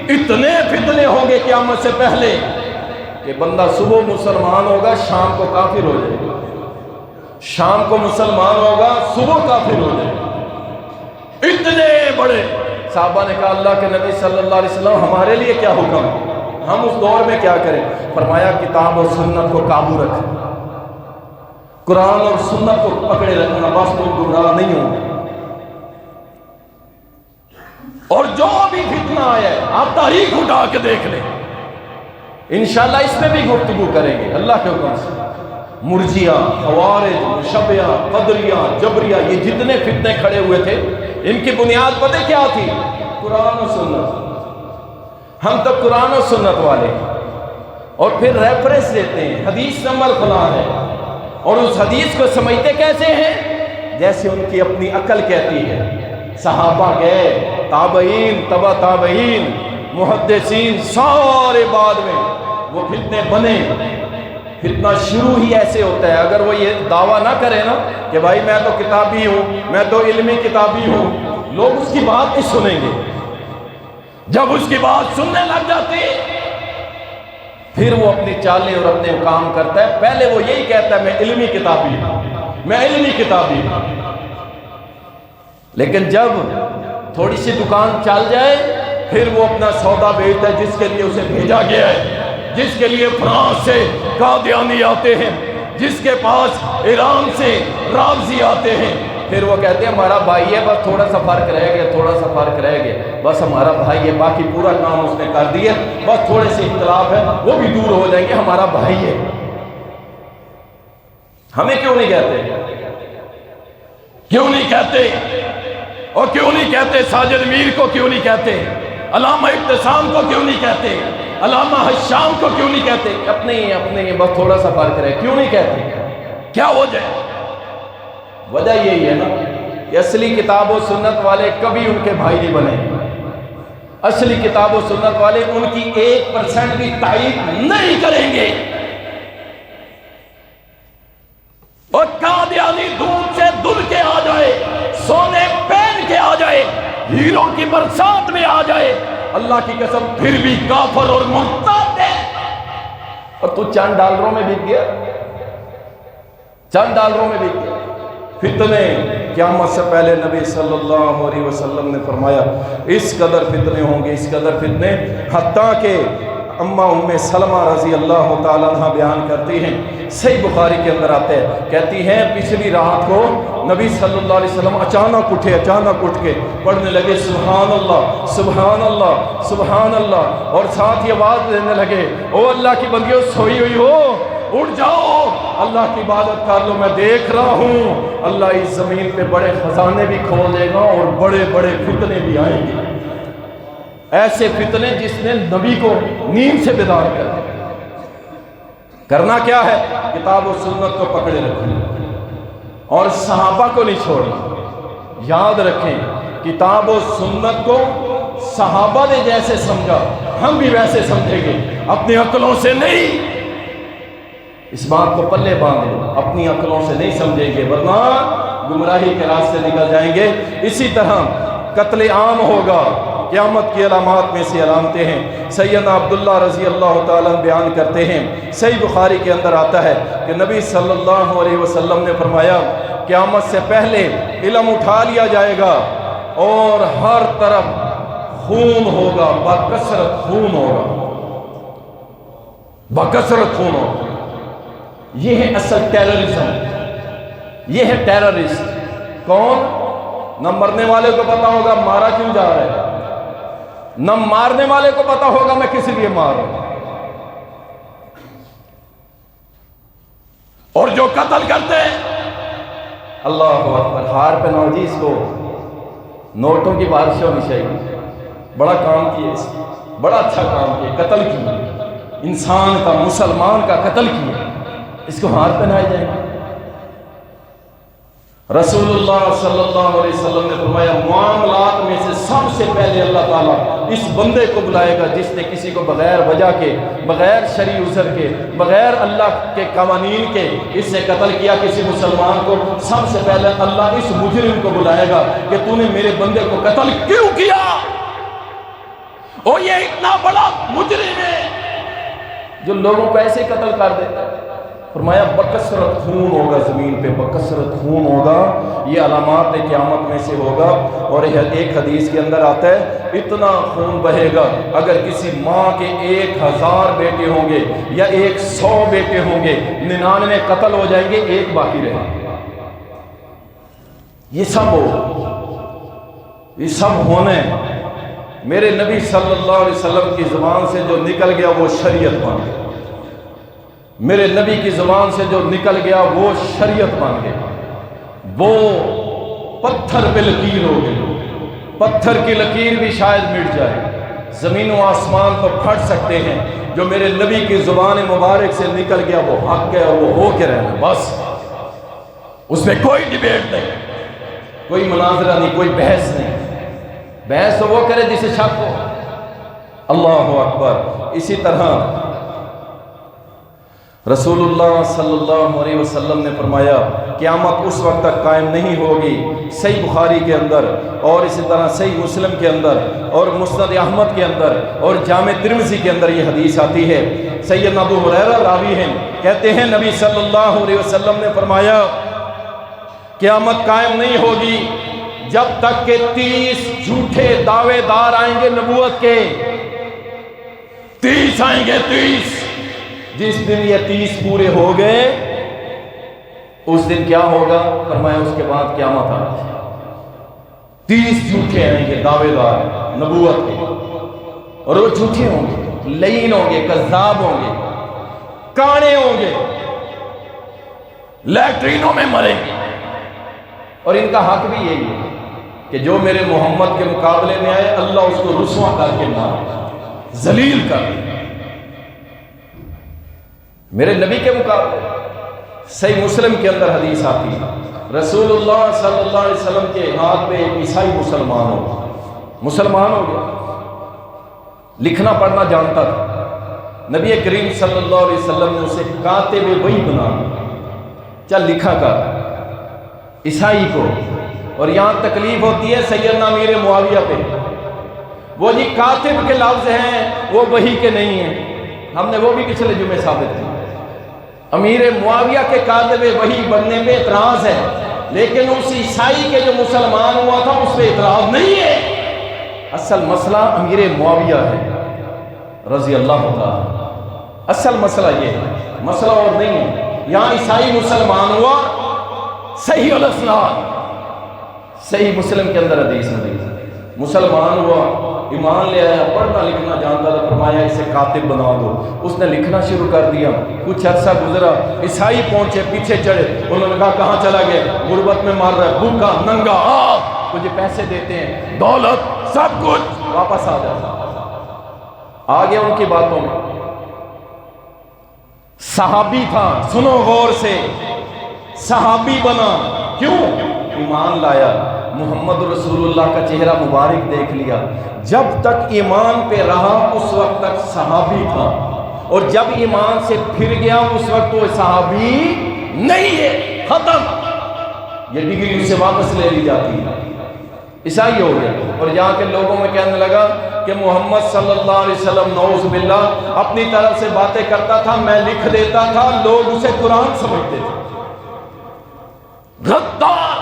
اتنے فتنے ہوں گے قیامت سے پہلے کہ بندہ صبح مسلمان ہوگا شام کو کافر ہو جائے گا، شام کو مسلمان ہوگا صبح کافر ہو جائے گا۔ اتنے بڑے صحابہ نے کہا اللہ کے نبی صلی اللہ علیہ وسلم ہمارے لیے کیا حکم ہے، ہم اس دور میں کیا کریں؟ فرمایا کتاب اور سنت کو قابو رکھیں، قرآن اور سنت کو پکڑے رکھنا، بس تم گمراہ نہیں ہوں۔ اور جو بھی فتنہ آیا ہے آپ تاریخ اٹھا کے دیکھ لیں، انشاءاللہ اس میں بھی گفتگو کریں گے اللہ کے حکم سے۔ مرجیہ، خوارج، مشبیہ، قدریہ، جبریہ، یہ جتنے فتنے کھڑے ہوئے تھے ان کی بنیاد پتہ کیا تھی؟ قرآن و سنت۔ ہم تو قرآن و سنت والے ہیں، اور پھر ریفرنس دیتے ہیں، حدیث نمبر فلاں ہے، اور اس حدیث کو سمجھتے کیسے ہیں؟ جیسے ان کی اپنی عقل کہتی ہے۔ صحابہ گئے، تابعین، تبع تابعین، محدثین، سارے بعد میں وہ فتنے بنے۔ فتنہ شروع ہی ایسے ہوتا ہے، اگر وہ یہ دعویٰ نہ کرے نا کہ بھائی میں تو کتابی ہوں، میں تو علمی کتابی ہوں، لوگ اس کی بات نہیں سنیں گے۔ جب اس کی بات سننے لگ جاتے پھر وہ اپنی چالیں اور اپنے کام کرتا ہے۔ پہلے وہ یہی کہتا ہے میں علمی کتابی ہوں، میں علمی کتابی ہوں، لیکن جب تھوڑی سی دکان چل جائے پھر وہ اپنا سودا بیچتا ہے جس کے لیے اسے بھیجا گیا ہے، جس کے لیے فرانس سے قادیانی آتے ہیں، جس کے پاس ایران سے رافضی آتے ہیں، پھر وہ کہتے ہیں ہمارا بھائی ہے، بس تھوڑا سا فرق رہ گیا، تھوڑا سا فرق رہ گیا، بس ہمارا بھائی ہے، باقی پورا کام اس نے کر دیا، بس تھوڑے سے اختلاف ہے وہ بھی دور ہو جائیں گے، ہمارا بھائی ہے۔ ہمیں کیوں نہیں کہتے؟ کیوں نہیں کہتے؟ اور کیوں نہیں کہتے ساجد میر کو؟ کیوں نہیں کہتے علامہ ابتسام کو؟ کیوں نہیں کہتے علامہ حشام کو؟ کیوں نہیں کہتے؟ اپنے بس تھوڑا سا فرق رہے، کیوں نہیں کہتے؟ کیا وجہ ہے؟ وجہ یہی ہے نا کہ اصلی کتاب و سنت والے کبھی ان کے بھائی نہیں بنے، اصلی کتاب و سنت والے ان کی 1% بھی تائید نہیں کریں گے۔ اور قادیانی دودھ سے دل کے آ جائے، سونے پہن کے آ جائے، ہیروں کی برسات میں آ جائے، اللہ کی قسم پھر بھی کافر اور مرتد ہے۔ اور تو چند ڈالروں میں بک گیا، چند ڈالروں میں بک گیا۔ فتنے قیامت سے پہلے نبی صلی اللہ علیہ وسلم نے فرمایا اس قدر فتنے ہوں گے، اس قدر فتنے، حتیٰ کہ اماں ام سلمہ رضی اللہ تعالیٰ عنہ بیان کرتی ہیں، صحیح بخاری کے اندر آتے ہیں، کہتی ہیں پچھلی رات کو نبی صلی اللہ علیہ وسلم اچانک اٹھ کے پڑھنے لگے سبحان اللہ سبحان اللہ سبحان اللہ، اور ساتھ ہی آواز دینے لگے او اللہ کی بندیوں سوئی ہوئی ہو، اٹھ جاؤ، اللہ کی عبادت کر لو، میں دیکھ رہا ہوں اللہ اس زمین پہ بڑے خزانے بھی کھول دے گا اور بڑے بڑے فتنے بھی آئیں گے، ایسے فتنے جس نے نبی کو نیند سے بیدار کر دیا۔ کرنا کیا ہے؟ کتاب و سنت کو پکڑے رکھیں اور صحابہ کو نہیں چھوڑنا۔ یاد رکھیں کتاب و سنت کو صحابہ نے جیسے سمجھا ہم بھی ویسے سمجھیں گے، اپنی عقلوں سے نہیں۔ اس بات کو پلے باندھ لو، اپنی عقلوں سے نہیں سمجھیں گے ورنہ گمراہی کے راستے نکل جائیں گے۔ اسی طرح قتل عام ہوگا، قیامت کی علامات میں سے علامتیں ہیں۔ سیدنا عبداللہ رضی اللہ تعالیٰ بیان کرتے ہیں، صحیح بخاری کے اندر آتا ہے کہ نبی صلی اللہ علیہ وسلم نے فرمایا قیامت سے پہلے علم اٹھا لیا جائے گا اور ہر طرف خون ہوگا، بکثرت خون ہوگا، بکثرت خون ہوگا۔ یہ ہے اصل ٹیررزم، یہ ہے ٹیررسٹ۔ کون؟ نہ مرنے والے کو پتا ہوگا مارا کیوں جا رہا ہے، نہ مارنے والے کو پتا ہوگا میں کس لیے مار رہا ہوں۔ اور جو قتل کرتے ہیں اللہ اکبر، ہار پہ نہ جی، اس کو نوٹوں کی بارش ہونی چاہیے۔ بڑا کام کیا، اس بڑا اچھا کام کیا، قتل کیا، انسان کا، مسلمان کا قتل کیا، اس کو ہار پہنائے جائیں گے۔ رسول اللہ صلی اللہ علیہ وسلم نے فرمایا معاملات میں سے سب سے پہلے اللہ تعالیٰ اس بندے کو بلائے گا جس نے کسی کو بغیر وجہ کے، بغیر شرعی عذر کے، بغیر اللہ کے قوانین کے اس نے قتل کیا کسی مسلمان کو۔ سب سے پہلے اللہ اس مجرم کو بلائے گا کہ تو نے میرے بندے کو قتل کیوں کیا؟ اور یہ اتنا بڑا مجرم ہے جو لوگوں کو ایسے قتل کر دیتا ہے۔ فرمایا بکثرت خون ہوگا زمین پہ، بکثرت خون ہوگا، یہ علامات قیامت میں سے ہوگا۔ اور ایک حدیث کے اندر آتا ہے اتنا خون بہے گا اگر کسی ماں کے 1000 بیٹے ہوں گے یا 100 بیٹے ہوں گے، 99 قتل ہو جائیں گے، ایک باقی رہے گا۔ یہ سب ہونے میرے نبی صلی اللہ علیہ وسلم کی زبان سے جو نکل گیا وہ شریعت بن گیا، میرے نبی کی زبان سے جو نکل گیا وہ شریعت بن گیا۔ وہ پتھر پہ لکیر ہو گئی، پتھر کی لکیر بھی شاید مٹ جائے، زمین و آسمان تو پھٹ سکتے ہیں، جو میرے نبی کی زبان مبارک سے نکل گیا وہ حق ہے اور وہ ہو کے رہنا، بس اس میں کوئی ڈیبیٹ نہیں، کوئی مناظرہ نہیں، کوئی بحث نہیں۔ بحث تو وہ کرے جسے شک ہو۔ اللہ اکبر۔ اسی طرح رسول اللہ صلی اللہ علیہ وسلم نے فرمایا قیامت اس وقت تک قائم نہیں ہوگی، صحیح بخاری کے اندر اور اسی طرح صحیح مسلم کے اندر اور مسند احمد کے اندر اور جامع ترمذی کے اندر یہ حدیث آتی ہے۔ سیدنا ابو ہریرہ راوی ہیں، کہتے ہیں نبی صلی اللہ علیہ وسلم نے فرمایا قیامت قائم نہیں ہوگی جب تک کہ 30 جھوٹے دعوے دار آئیں گے نبوت کے، 30 آئیں گے، 30۔ جس دن یہ 30 پورے ہو گئے اس دن کیا ہوگا؟ فرمایا اس کے بعد قیامت آ جائے، 30 جھوٹے آئیں گے دعوے دار نبوت کے، اور وہ جھوٹے ہوں گے، لعین ہوں گے، کذاب ہوں گے، کانے ہوں گے، لیٹرینوں میں مریں گے۔ اور ان کا حق بھی یہی ہے کہ جو میرے محمد کے مقابلے میں آئے اللہ اس کو رسوا کر کے مارے، ذلیل کر دے۔ میرے نبی کے مقابلے صحیح مسلم کے اندر حدیث آتی ہے، رسول اللہ صلی اللہ علیہ وسلم کے ہاتھ میں ایک عیسائی مسلمان ہو گیا، لکھنا پڑھنا جانتا تھا۔ نبی کریم صلی اللہ علیہ وسلم نے اسے کاتب وحی بنا دیا، چل لکھا کر عیسائی کو۔ اور یہاں تکلیف ہوتی ہے سیدنا امیر معاویہ پہ، وہ جی کاتب کے لفظ ہیں وہ وحی کے نہیں ہیں، ہم نے وہ بھی پچھلے جمعے ثابت کیا۔ امیر معاویہ کے کاتب وحی بننے پہ اعتراض ہے، لیکن اس عیسائی کے جو مسلمان ہوا تھا اس پہ اعتراض نہیں ہے۔ اصل مسئلہ امیر معاویہ ہے رضی اللہ تعالی، اصل مسئلہ یہ ہے، مسئلہ اور نہیں ہے۔ یہاں عیسائی مسلمان ہوا، صحیح الاسناد صحیح مسلم کے اندر حدیث مسلمان ہوا، ایمان لے آیا، پڑھنا لکھنا جانتا تھا، فرمایا اسے کاتب بنا دو۔ اس نے لکھنا شروع کر دیا، کچھ عرصہ گزرا، عیسائی پہنچے، پیچھے چڑھے، انہوں نے کہا کہاں چلا گیا؟ غربت میں مر رہا ہے، بھوکا ننگا، تجھے پیسے دیتے ہیں، دولت، سب کچھ، واپس آ جاتا۔ آ گیا ان کی باتوں میں، صحابی تھا، سنو غور سے، صحابی بنا، کیوں؟ ایمان لایا، محمد رسول اللہ کا چہرہ مبارک دیکھ لیا، جب تک ایمان پہ رہا اس وقت تک صحابی تھا، اور جب ایمان سے پھر گیا اس وقت وہ صحابی نہیں ہے، ختم، یہ ڈگری اس سے واپس لے لی جاتی ہے، عیسائی ہو گیا۔ اور یہاں کے لوگوں میں کہنے لگا کہ محمد صلی اللہ علیہ وسلم نعوذ باللہ اپنی طرف سے باتیں کرتا تھا، میں لکھ دیتا تھا، لوگ اسے قرآن سمجھتے تھے۔ غدار،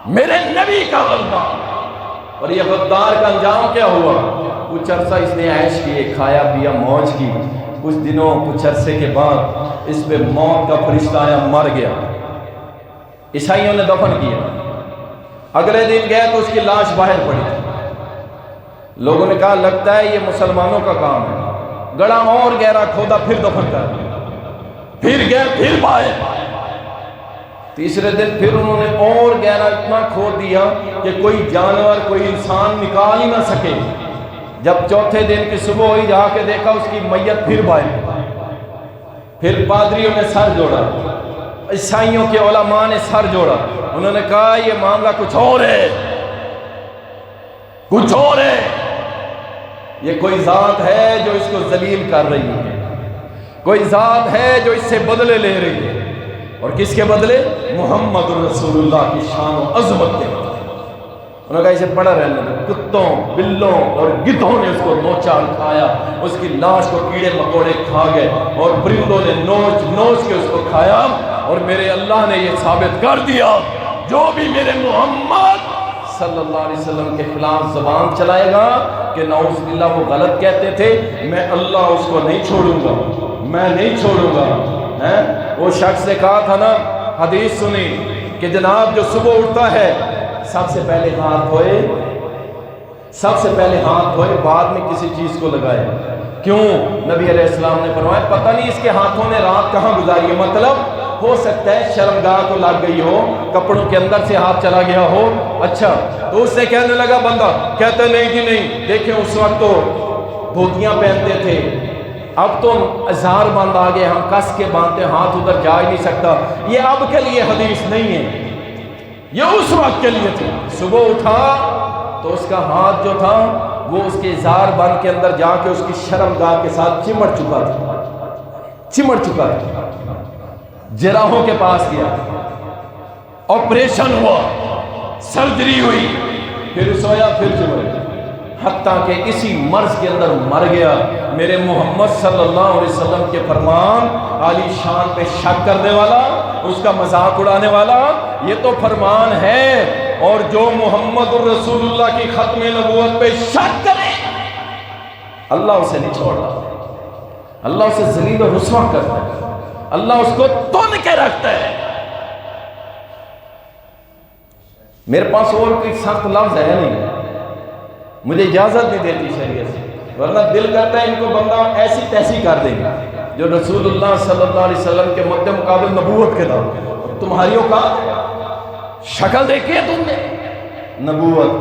میرے نبی کا غدار۔ اور یہ غدار کا انجام کیا ہوا؟ کچھ عرصہ اس نے عیش کیے، کھایا پیا، موج کی، کچھ دنوں کچھ عرصے کے بعد اس پہ موت کا فرشتہ آیا، مر گیا، عیسائیوں نے دفن کیا۔ اگلے دن گئے تو اس کی لاش باہر پڑی تھی، لوگوں نے کہا لگتا ہے یہ مسلمانوں کا کام ہے، گڑا اور گہرا کھودا، پھر دفن کر دیا، پھر گئے، پھر باہر، تیسرے دن پھر انہوں نے اور گہرا اتنا کھود دیا کہ کوئی جانور کوئی انسان نکال ہی نہ سکے۔ جب چوتھے دن کی صبح ہوئی، جا کے دیکھا اس کی میت پھر باہر، پھر پادریوں نے سر جوڑا، عیسائیوں کے علماء نے سر جوڑا، انہوں نے کہا یہ معاملہ کچھ اور ہے، کچھ اور ہے، یہ کوئی ذات ہے جو اس کو ذلیل کر رہی ہے، کوئی ذات ہے جو اس سے بدلے لے رہی ہے، اور کس کے بدلے؟ محمد رسول اللہ کی شان و عظمت کے بدلے۔ انہوں نے کہا اسے پڑا رہنے دو، کتوں بلوں اور گدھوں نے اس کو نوچا کھایا، اس کی لاش کو کیڑے مکوڑے کھا گئے اور پرندوں نے نوچ نوچ کے اس کو کھایا، اور میرے اللہ نے یہ ثابت کر دیا جو بھی میرے محمد صلی اللہ علیہ وسلم کے خلاف زبان چلائے گا کہ نعوذ باللہ وہ غلط کہتے تھے، میں اللہ اس کو نہیں چھوڑوں گا، میں نہیں چھوڑوں گا۔ وہ شخص نے کہا تھا نا، حدیث سنی کہ جناب جو صبح اٹھتا ہے سب سے پہلے ہاتھ دھوئے، سب سے پہلے ہاتھ دھوئے، بعد میں کسی چیز کو لگائے۔ کیوں؟ نبی علیہ السلام نے فرمایا پتہ نہیں اس کے ہاتھوں نے رات کہاں گزاری ہے، مطلب ہو سکتا ہے شرمگاہ کو لگ گئی ہو، کپڑوں کے اندر سے ہاتھ چلا گیا ہو۔ اچھا، تو اس سے کہنے لگا بندہ، کہتا نہیں جی نہیں، دیکھیں اس وقت تو دھوتیاں پہنتے تھے، اب تو ازار بند آ گئے، ہم کس کے باندھتے، ہاتھ ادھر جا ہی نہیں سکتا۔ یہ اب کے لیے حدیث نہیں ہے، یہ اس وقت کے لیے تھی۔ صبح اٹھا تو اس کا ہاتھ جو تھا وہ اس کے ازار بند کے اندر جا کے اس کی شرمگاہ کے ساتھ چمٹ چکا تھا، جراحوں کے پاس گیا، آپریشن ہوا، سرجری ہوئی، پھر سویا، پھر چمٹ، حتیٰ کہ اسی مرض کے اندر مر گیا۔ میرے محمد صلی اللہ علیہ وسلم کے فرمان عالی شان پہ شک کرنے والا، اس کا مذاق اڑانے والا، یہ تو فرمان ہے، اور جو محمد الرسول اللہ کی ختم نبوت پہ شک کرے اللہ اسے نہیں چھوڑ رہا، اللہ اسے ذلیل و رسوا کرتا ہے، اللہ اس کو تن کے رکھتا ہے۔ میرے پاس اور کوئی سخت لفظ ہے نہیں، مجھے اجازت نہیں دیتی شریعت سے، ورنہ دل کرتا ہے ان کو بندہ ایسی تیسی کر دیں گے جو رسول اللہ صلی اللہ علیہ وسلم کے مد مقابل نبوت کے دعوے، تمہاری اوقات شکل دیکھی ہے تم نے، نبوت،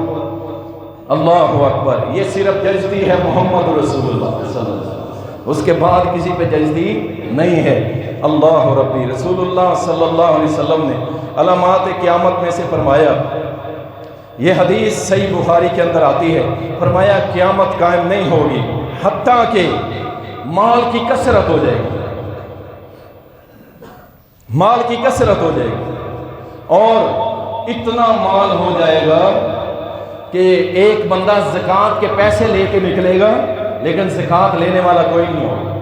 اللہ اکبر، یہ صرف ججدی ہے محمد رسول اللہ صلی اللہ علیہ وسلم، اس کے بعد کسی پہ ججدی نہیں ہے۔ اللہ ربی، رسول اللہ صلی اللہ علیہ وسلم نے علامات قیامت میں سے فرمایا، یہ حدیث صحیح بخاری کے اندر آتی ہے، فرمایا قیامت قائم نہیں ہوگی حتیٰ کہ مال کی کثرت ہو جائے گی، مال کی کثرت ہو جائے گی، اور اتنا مال ہو جائے گا کہ ایک بندہ زکوٰۃ کے پیسے لے کے نکلے گا لیکن زکوٰۃ لینے والا کوئی نہیں ہوگا۔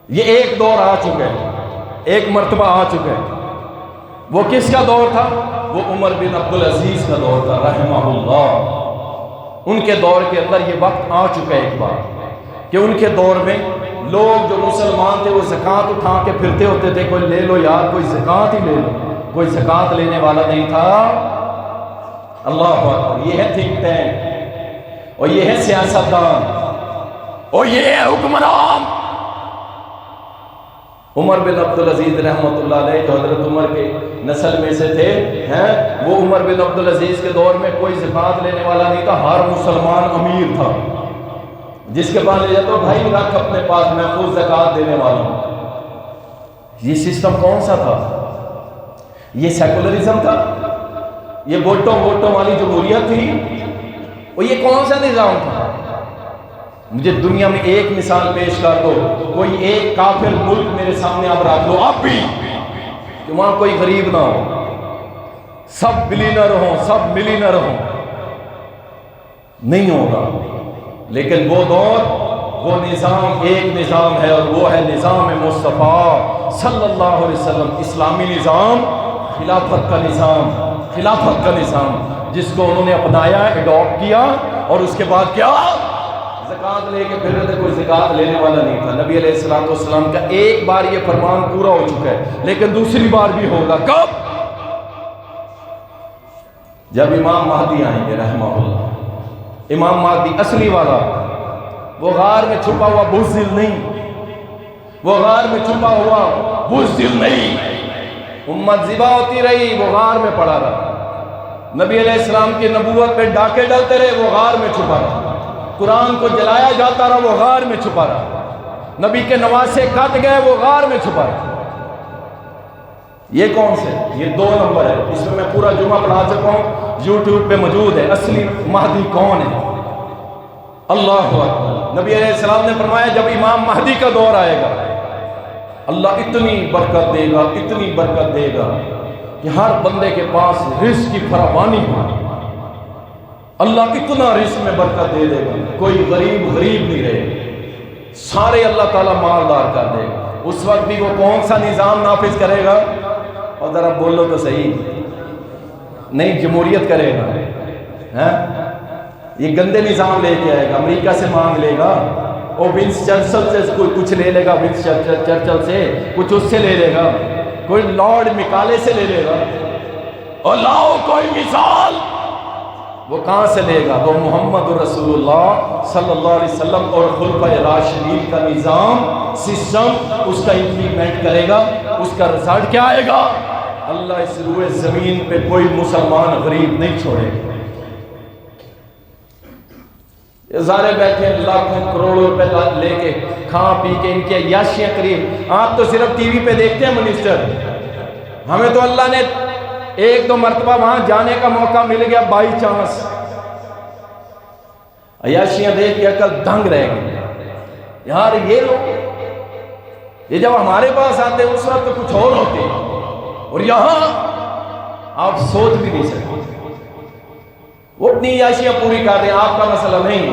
یہ ایک دور آ چکا ہے، ایک مرتبہ آ چکا ہے۔ وہ کس کا دور تھا؟ وہ عمر بن عبدالعزیز کا دور تھا رحمہ اللہ۔ ان کے دور کے اندر یہ وقت آ چکا ہے ایک بار کہ ان کے دور میں لوگ جو مسلمان تھے وہ زکوٰۃ اٹھا کے پھرتے ہوتے تھے، کوئی لے لو یار، کوئی زکوٰۃ ہی لے لو، کوئی زکوٰۃ لینے والا نہیں تھا۔ اللہ اکبر، یہ ہے تھنک ٹینک، اور یہ ہے سیاستدان، اور یہ ہے حکمران۔ عمر بن عبدالعزیز رحمۃ اللہ علیہ جو حضرت عمر کے نسل میں سے تھے، وہ عمر بن عبدالعزیز کے دور میں کوئی زکوٰۃ لینے والا نہیں تھا، ہر مسلمان امیر تھا، جس کے پاس لے جاتا بھائی رکھ اپنے پاس، میں خود زکوٰۃ دینے والا ہوں۔ یہ سسٹم کون سا تھا؟ یہ سیکولرزم تھا، یہ ووٹوں والی جمہوریت تھی، اور یہ کون سا نظام تھا؟ مجھے دنیا میں ایک مثال پیش کر دو، کوئی ایک کافر ملک میرے سامنے آپ رکھ دو، اب بھی کہ وہاں کوئی غریب نہ ہو، سب بلینر ہوں، سب ملینر ہوں، نہیں ہوگا۔ لیکن وہ دور، وہ نظام ایک نظام ہے، اور وہ ہے نظام مصطفیٰ صلی اللہ علیہ وسلم، اسلامی نظام، خلافت کا نظام، خلافت کا نظام، جس کو انہوں نے اپنایا، ایڈاپٹ کیا، اور اس کے بعد کیا؟ زکوٰۃ لے کے پھر رہے تھے، کوئی زکوٰۃ لینے والا نہیں تھا۔ نبی علیہ السلام کا ایک بار یہ فرمان پورا ہو چکا ہے، لیکن دوسری بار بھی ہوگا۔ کب؟ جب امام مہدی آئیں گے رحمہ اللہ۔ امام مہدی اصلی والا، وہ غار میں چھپا ہوا بزدل نہیں، وہ غار میں چھپا ہوا بزدل نہیں، امت ذبح ہوتی رہی، وہ غار میں پڑا رہا، نبی علیہ السلام کی نبوت پہ ڈاکے ڈالتے رہے، وہ غار میں چھپا رہا، قرآن کو جلایا جاتا رہا، وہ غار میں چھپا رہا، نبی کے نواسے کٹ گئے، وہ غار میں چھپا رہا۔ یہ کون سے؟ یہ 2 نمبر ہے، اس میں میں پورا جمعہ پڑھا چکا ہوں، یوٹیوب پہ موجود ہے، اصلی مہدی کون ہے۔ اللہ اکبر، نبی علیہ السلام نے فرمایا جب امام مہدی کا دور آئے گا، اللہ اتنی برکت دے گا، اتنی برکت دے گا کہ ہر بندے کے پاس رزق کی فراوانی ہوگی، اللہ کتنا رزق میں برکت دے دے گا، کوئی غریب نہیں رہے، سارے اللہ تعالیٰ مالدار کر دے گا۔ اس وقت بھی وہ کون سا نظام نافذ کرے گا؟ اور ذرا بولو تو صحیح، نہیں جمہوریت کرے گا، یہ گندے نظام لے کے آئے گا، امریکہ سے مانگ لے گا، اور ونس چرچل سے کچھ لے لے گا، ونس چرچل سے کچھ اس سے لے لے گا، کوئی لارڈ مکالے سے لے لے گا، اور لاؤ کوئی مثال، وہ کہاں سے لے گا؟ وہ محمد رسول اللہ صلی اللہ علیہ وسلم اور خلفائے راشدین کا نظام، سسٹم، اس کا امپلیمنٹ کرے گا، اس کا رزلٹ کیا آئے گا؟ اللہ اس روئے زمین پہ کوئی مسلمان غریب نہیں چھوڑے گا۔ یہ سارے بیٹھے لاکھوں کروڑوں روپے لے کے کھا پی کے ان کی عیاشیاں قریب، آپ تو صرف ٹی وی پہ دیکھتے ہیں منسٹر، ہمیں تو اللہ نے ایک دو مرتبہ وہاں جانے کا موقع مل گیا بائی چانس، عیاشیاں دیکھ کے عقل دنگ رہ گئی یار۔ یہ لوگ یہ جب ہمارے پاس آتے اس وقت تو کچھ اور ہوتے، اور یہاں آپ سوچ بھی نہیں سکتے، وہ اپنی عیاشیاں پوری کر رہے ہیں، آپ کا مسئلہ نہیں،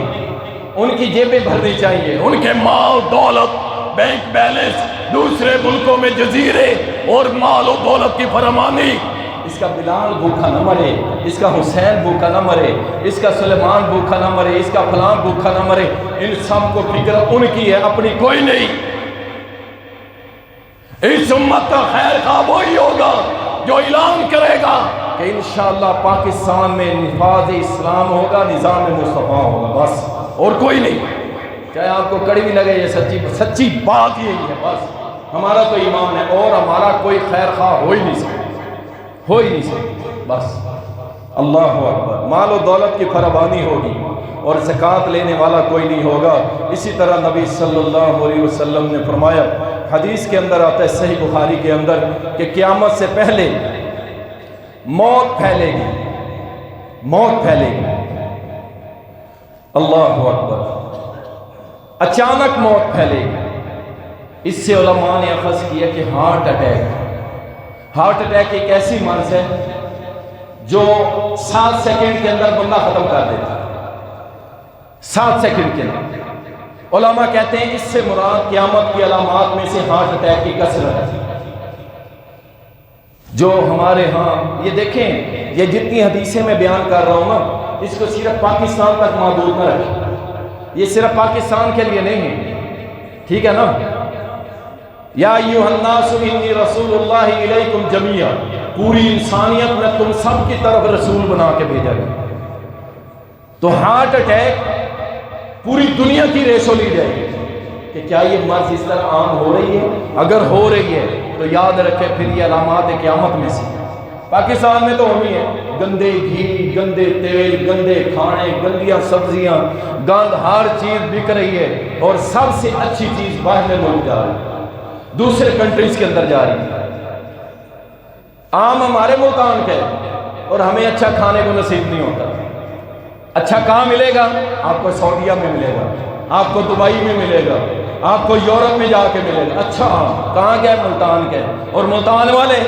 ان کی جیبیں بھرنی چاہیے، ان کے مال دولت، بینک بیلنس، دوسرے ملکوں میں جزیرے اور مال و دولت کی فراوانی۔ اس کا بلال بھوکا نہ مرے، اس کا حسین بھوکا نہ مرے، اس کا سلیمان بھوکا نہ مرے، اس کا فلان بھوکا نہ مرے، ان سب کو فکر ان کی ہے، اپنی کوئی نہیں۔ اس امت کا خیر خواہ وہی ہوگا جو اعلان کرے گا کہ انشاءاللہ پاکستان میں نفاذ اسلام ہوگا، نظام مصطفیٰ ہوگا، بس اور کوئی نہیں۔ چاہے آپ کو کڑوی لگے، یہ سچی بات یہی ہے، بس ہمارا تو ایمان ہے، اور ہمارا کوئی خیر خواہ ہو ہی نہیں سکتا، بس۔ اللہ اکبر، مال و دولت کی فراوانی ہوگی اور زکوٰۃ لینے والا کوئی نہیں ہوگا۔ اسی طرح نبی صلی اللہ علیہ وسلم نے فرمایا، حدیث کے اندر آتا ہے صحیح بخاری کے اندر، کہ قیامت سے پہلے موت پھیلے گی، اللہ اکبر، اچانک موت پھیلے گی۔ اس سے علماء نے اخذ کیا کہ ہارٹ اٹیک ایک ایسی مرض ہے جو 7 سیکنڈ کے اندر بندہ ختم کر دیتا ہے، 7 سیکنڈ کے اندر۔ علماء کہتے ہیں اس سے مراد قیامت کی علامات میں سے ہارٹ اٹیک کی کثرت ہے، جو ہمارے ہاں یہ دیکھیں، یہ جتنی حدیثیں میں بیان کر رہا ہوں نا، اس کو صرف پاکستان تک محدود نہ رکھیں، یہ صرف پاکستان کے لیے نہیں ہے، ٹھیک ہے نا؟ یا ایھا الناس انی رسول اللہ الیکم جمیعا، پوری انسانیت میں تم سب کی طرف رسول بنا کے بھیجا گیا۔ تو ہارٹ اٹیک پوری دنیا کی ریسو لی جائے گی کہ کیا یہ مرض اس طرح عام ہو رہی ہے؟ اگر ہو رہی ہے تو یاد رکھے پھر یہ علامات قیامت میں سے۔ پاکستان میں تو ہم ہی ہیں، گندے گھی، گندے تیل، گندے کھانے، گندیاں سبزیاں، گند، ہر چیز بک رہی ہے، اور سب سے اچھی چیز باہر ملک جا رہی ہے، دوسرے کنٹریز کے اندر جا رہی ہے۔ عام ہمارے ملتان کے، اور ہمیں اچھا کھانے کو نصیب نہیں ہوتا۔ اچھا کہاں ملے گا؟ آپ کو سعودیہ میں ملے گا، آپ کو دبئی میں ملے گا، آپ کو یورپ میں جا کے ملے گا۔ اچھا کہاں گئے؟ ملتان کے، اور ملتان والے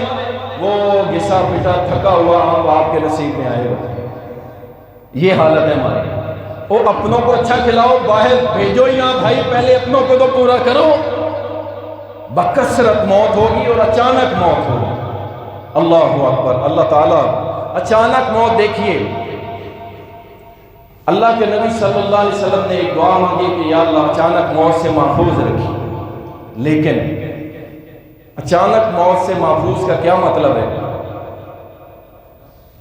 وہ گھسا پٹا تھکا ہوا آپ کے نصیب میں آئے گا۔ یہ حالت ہے ہماری۔ وہ اپنوں کو اچھا کھلاؤ، باہر بھیجو ہی نہ بھائی، پہلے اپنوں کو تو پورا کرو۔ بکثرت موت ہوگی اور اچانک موت ہوگی، اللہ اکبر۔ اللہ تعالیٰ اچانک موت، دیکھیے اللہ کے نبی صلی اللہ علیہ وسلم نے ایک دعا مانگی کہ یا اللہ اچانک موت سے محفوظ رکھی، لیکن اچانک موت سے محفوظ کا کیا مطلب ہے؟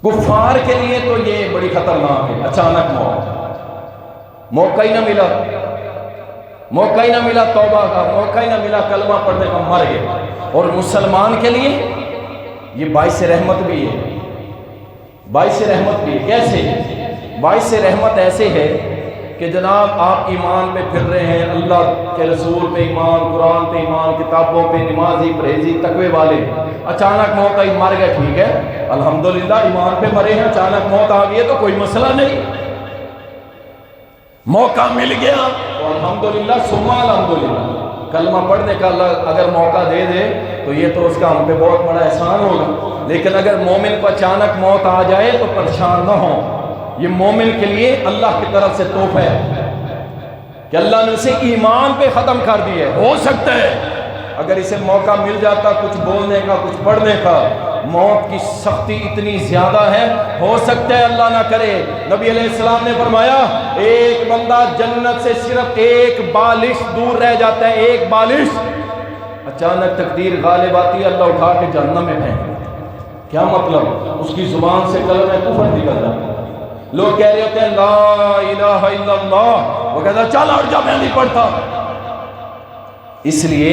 کفار کے لیے تو یہ بڑی خطرناک ہے، اچانک موت، موقع ہی نہ ملا توبہ کا، موقع ہی نہ ملا کلمہ پڑھنے کا، مر گئے۔ اور مسلمان کے لیے یہ باعث رحمت بھی ہے، باعث رحمت بھی ہے۔ کیسے؟ باعث رحمت ایسے ہے کہ جناب آپ ایمان پہ پھر رہے ہیں، اللہ کے رسول پہ ایمان، قرآن پہ ایمان، کتابوں پہ، نمازی، پرہیزی، تقوی والے، اچانک موت آئی، مر گئے، ٹھیک ہے الحمدللہ ایمان پہ مرے ہیں، اچانک موت آ گئی ہے تو کوئی مسئلہ نہیں، موقع مل گیا تو الحمدللہ ثم الحمدللہ، کلمہ پڑھنے کا اللہ اگر موقع دے دے تو یہ تو اس کا ہم پہ بہت بڑا احسان ہوگا۔ لیکن اگر مومن کو اچانک موت آ جائے تو پریشان نہ ہو، یہ مومن کے لیے اللہ کی طرف سے تحفہ ہے کہ اللہ نے اسے ایمان پہ ختم کر دیا ہے۔ ہو سکتا ہے اگر اسے موقع مل جاتا کچھ بولنے کا، کچھ پڑھنے کا، موت کی سختی اتنی زیادہ ہے، ہو سکتا ہے اللہ نہ کرے۔ نبی علیہ السلام نے فرمایا ایک بندہ جنت سے صرف ایک بالش دور رہ جاتا ہے، ایک بالش، اچانک تقدیر غالب آتی ہے، اللہ اٹھا کے جہنم میں پھینک دیتا ہے۔ کیا مطلب؟ اس کی زبان سے کلمہ کفر نکل جاتا ہے۔ لوگ کہہ رہے ہوتے ہیں لا الہ الا اللہ، وہ کہتا ہے چل ہٹ جا میں نہیں پڑھتا۔ اس لیے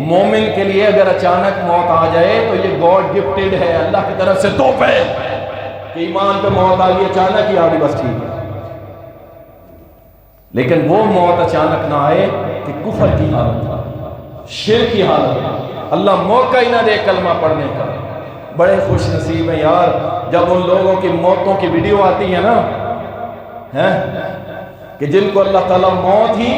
مومن کے لیے اگر اچانک موت آ جائے تو یہ گاڈ گفٹڈ ہے، اللہ کی طرف سے تحفہ ہے کہ ایمان پہ موت آ گئی، اچانک ہی آ گئی، بس ٹھیک ہے۔ لیکن وہ موت اچانک نہ آئے کہ کفر کی حالت، شرک کی حالت، اللہ موقع ہی نہ دے کلمہ پڑھنے کا۔ بڑے خوش نصیب ہیں یار جب ان لوگوں کی موتوں کی ویڈیو آتی ہے نا، کہ جن کو اللہ تعالیٰ موت ہی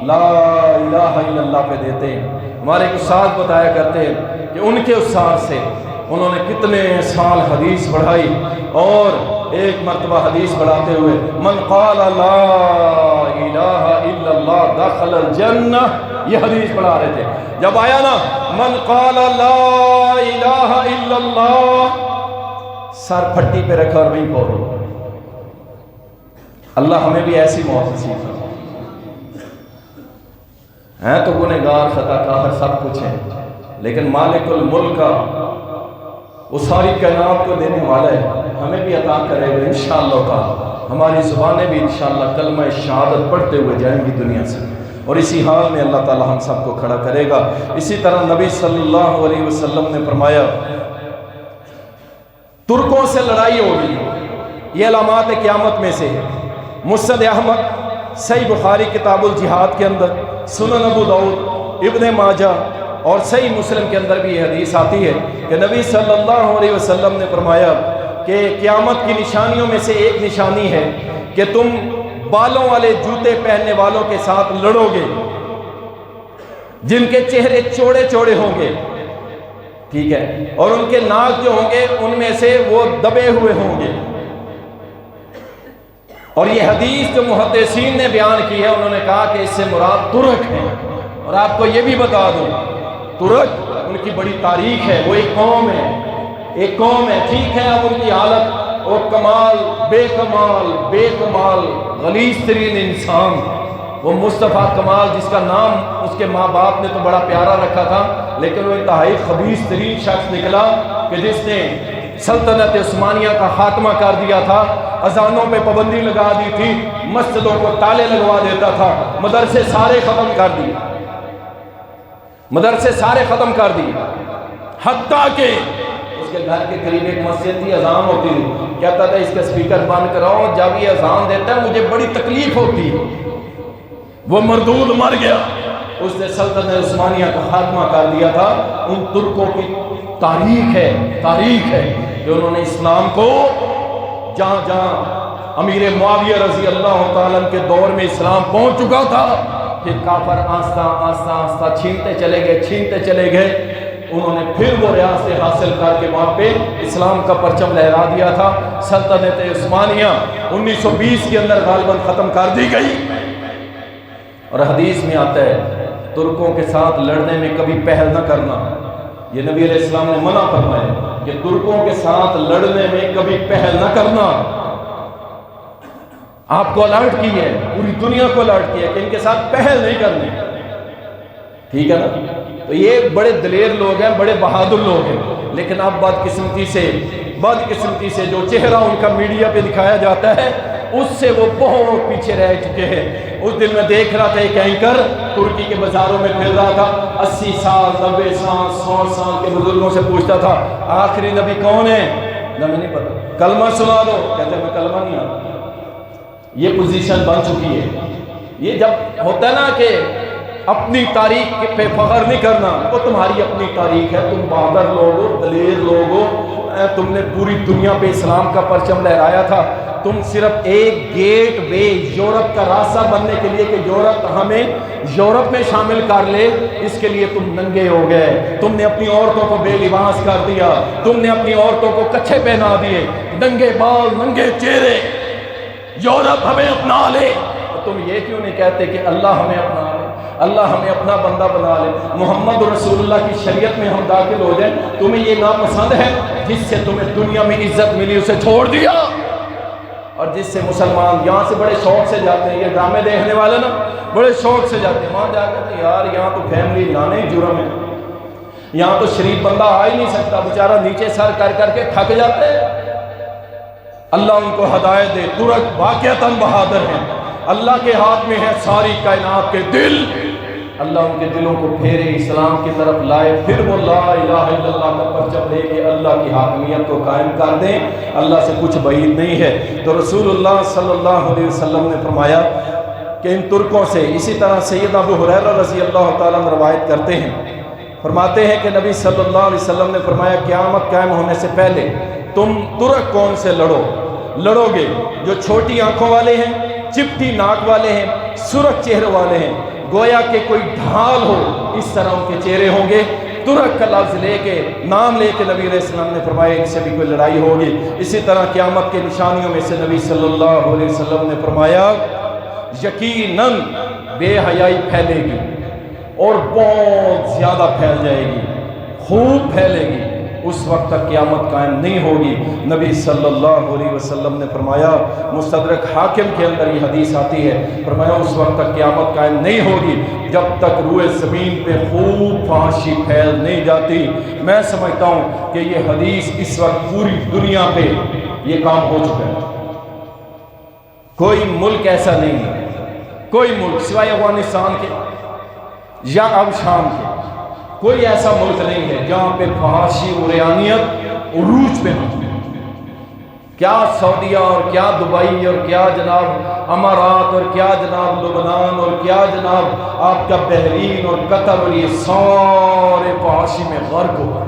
لا الہ الا اللہ پہ دیتے ہیں۔ ہمارے ایک استاد بتایا کرتے ہیں کہ ان کے استاد سے انہوں نے کتنے سال حدیث پڑھائی، اور ایک مرتبہ حدیث پڑھاتے ہوئے من قال لا الہ الا اللہ دخل الجنہ، یہ حدیث پڑھا رہے تھے۔ جب آیا نا من قال لا الہ الا اللہ، سر پھٹی پہ رکھا اور وہیں پہنچو۔ اللہ ہمیں بھی ایسی موت نصیب فرمائے۔ ہیں تو گنہگار، خطا کار، سب کچھ ہے، لیکن مالک الملک کا وہ ساری کائنات کو دینے والا ہے، ہمیں بھی عطا کرے گا انشاءاللہ تعالی۔ ہماری زبانیں بھی انشاءاللہ کلمہ شہادت پڑھتے ہوئے جائیں گی دنیا سے، اور اسی حال میں اللہ تعالی ہم سب کو کھڑا کرے گا۔ اسی طرح نبی صلی اللہ علیہ وسلم نے فرمایا ترکوں سے لڑائی ہوگی، یہ علامات قیامت میں سے ہے۔ مسند احمد، صحیح بخاری کتاب الجہاد کے اندر، سنن ابو داؤد، ابن ماجہ اور صحیح مسلم کے اندر بھی یہ حدیث آتی ہے کہ نبی صلی اللہ علیہ وسلم نے فرمایا کہ قیامت کی نشانیوں میں سے ایک نشانی ہے کہ تم بالوں والے جوتے پہننے والوں کے ساتھ لڑو گے جن کے چہرے چوڑے چوڑے ہوں گے، ٹھیک ہے، اور ان کے ناک جو ہوں گے ان میں سے وہ دبے ہوئے ہوں گے۔ اور یہ حدیث جو محدثین نے بیان کی ہے انہوں نے کہا کہ اس سے مراد ترک ہیں، اور آپ کو یہ بھی بتا دوں ترک ان کی بڑی تاریخ ہے، وہ ایک قوم ہے، ایک قوم ہے، ٹھیک ہے۔ اب ان کی حالت وہ کمال بے کمال غلیظ ترین انسان، وہ مصطفیٰ کمال جس کا نام اس کے ماں باپ نے تو بڑا پیارا رکھا تھا، لیکن وہ انتہائی خبیث ترین شخص نکلا کہ جس نے سلطنت عثمانیہ کا خاتمہ کر دیا تھا، اذانوں پہ پابندی لگا دی تھی، مسجدوں کو تالے لگوا دیتا تھا، مدرسے سارے ختم کر دیے، مدرسے سارے ختم کر دیے، حتیٰ کہ اس کے گھر کے قریب ایک مسجد تھی، اذان ہوتی تھی، کہتا تھا اس کا سپیکر بند کراؤ، جب یہ اذان دیتا ہے مجھے بڑی تکلیف ہوتی ہے۔ وہ مردود مر گیا، اس نے سلطنت عثمانیہ کا خاتمہ کر دیا تھا۔ ان ترکوں کی تاریخ ہے کہ انہوں نے اسلام کو جہاں جہاں امیر معاویہ رضی اللہ تعالیٰ کے دور میں اسلام پہنچ چکا تھا، پھر کافر آہستہ چھینتے چلے گئے، انہوں نے پھر وہ ریاستیں حاصل کر کے وہاں پہ اسلام کا پرچم لہرا دیا تھا۔ سلطنت عثمانیہ 1920 کے اندر غالباً ختم کر دی گئی، اور حدیث میں آتا ہے ترکوں کے ساتھ لڑنے میں کبھی پہل نہ کرنا، یہ نبی علیہ السلام نے منع فرمایا کہ ترکوں کے ساتھ لڑنے میں کبھی پہل نہ کرنا۔ آپ کو الرٹ کی ہے، پوری دنیا کو الرٹ کیا کہ ان کے ساتھ پہل نہیں کرنی، ٹھیک ہے نا؟ تو یہ بڑے دلیر لوگ ہیں، بڑے بہادر لوگ ہیں، لیکن اب بدقسمتی سے جو چہرہ ان کا میڈیا پہ دکھایا جاتا ہے اس سے وہ بہت پیچھے رہ چکے ہیں۔ اس دن میں دیکھ رہا تھا ایک اینکر ترکی کے بازاروں میں پھر رہا تھا، 80 سال 90 سال 100 سال کے بزرگوں سے پوچھتا تھا آخری نبی کون ہے؟ نہ میں نہیں پتا، کلمہ سنا دو، کہتے ہیں میں کلمہ نہیں آتا۔ یہ پوزیشن بن چکی ہے۔ یہ جب ہوتا ہے نا کہ اپنی تاریخ پہ فخر نہیں کرنا، وہ تمہاری اپنی تاریخ ہے، تم بہادر لوگ ہو، دلیر لوگ ہو، تم نے پوری دنیا پہ اسلام کا پرچم لہرایا تھا، تم صرف ایک گیٹ وے یورپ کا راستہ بننے کے لیے کہ یورپ ہمیں یورپ میں شامل کر لے، اس کے لیے تم ننگے ہو گئے، تم نے اپنی عورتوں کو بے لباس کر دیا، تم نے اپنی عورتوں کو کچھے پہنا دیے، ننگے بال، ننگے چہرے، یورپ ہمیں اپنا لے، تم یہ کیوں نہیں کہتے کہ اللہ ہمیں اپنا لے، اللہ ہمیں اپنا بندہ بنا لے، محمد رسول اللہ کی شریعت میں ہم داخل ہو جائیں؟ تمہیں یہ ناپسند ہے؟ جس سے تمہیں دنیا میں عزت ملی اسے چھوڑ دیا، اور جس سے مسلمان یہاں سے بڑے شوق سے جاتے ہیں، یہ ڈرامے دیکھنے والے نا بڑے شوق سے جاتے ہیں، وہاں جا کر یار یہاں تو فیملی لانا ہی جرم ہے، یہاں تو شریف بندہ آ ہی نہیں سکتا، بیچارہ نیچے سر کر کر کے تھک جاتے ہیں۔ اللہ ان کو ہدایت دے۔ ترک واقعتاً بہادر ہیں، اللہ کے ہاتھ میں ہے ساری کائنات کے دل، اللہ ان کے دلوں کو پھیرے، اسلام کی طرف لائے، پھر وہ لا الہ الا اللہ کا پرچم لے کے اللہ کی حاکمیت کو قائم کر دیں۔ اللہ سے کچھ بعید نہیں ہے۔ تو رسول اللہ صلی اللہ علیہ وسلم نے فرمایا کہ ان ترکوں سے، اسی طرح سیدنا ابو ہریرہ رضی اللہ تعالیٰ عنہ روایت کرتے ہیں، فرماتے ہیں کہ نبی صلی اللہ علیہ وسلم نے فرمایا قیامت قائم ہونے سے پہلے تم ترک قوم سے لڑو گے جو چھوٹی آنکھوں والے ہیں، چپٹی ناک والے ہیں، سرخ چہرے والے ہیں، گویا کہ کوئی ڈھال ہو اس طرح ان کے چہرے ہوں گے۔ ترک کا لفظ لے کے، نام لے کے نبی علیہ السلام نے فرمایا ان سے بھی کوئی لڑائی ہوگی۔ اسی طرح قیامت کے نشانیوں میں سے نبی صلی اللہ علیہ وسلم نے فرمایا یقیناً بے حیائی پھیلے گی اور بہت زیادہ پھیل جائے گی، خوب پھیلے گی، اس وقت تک قیامت قائم نہیں ہوگی۔ نبی صلی اللہ علیہ وسلم نے فرمایا، مستدرک حاکم کے اندر یہ حدیث آتی ہے، فرمایا اس وقت تک قیامت قائم نہیں ہوگی جب تک روئے زمین پہ خوب فحاشی پھیل نہیں جاتی۔ میں سمجھتا ہوں کہ یہ حدیث اس وقت پوری دنیا پہ یہ کام ہو چکا ہے۔ کوئی ملک ایسا نہیں ہے، کوئی ملک سوائے افغانستان کے یا اب شام کے، کوئی ایسا ملک نہیں ہے جہاں پہ فحاشی اور عریانیت عروج پہ ہو۔ کیا سعودیہ اور کیا دبئی اور کیا جناب امارات اور کیا جناب لبنان اور کیا جناب آپ کا بحرین اور قطر، اور یہ سارے فحاشی میں غرق ہو گئے۔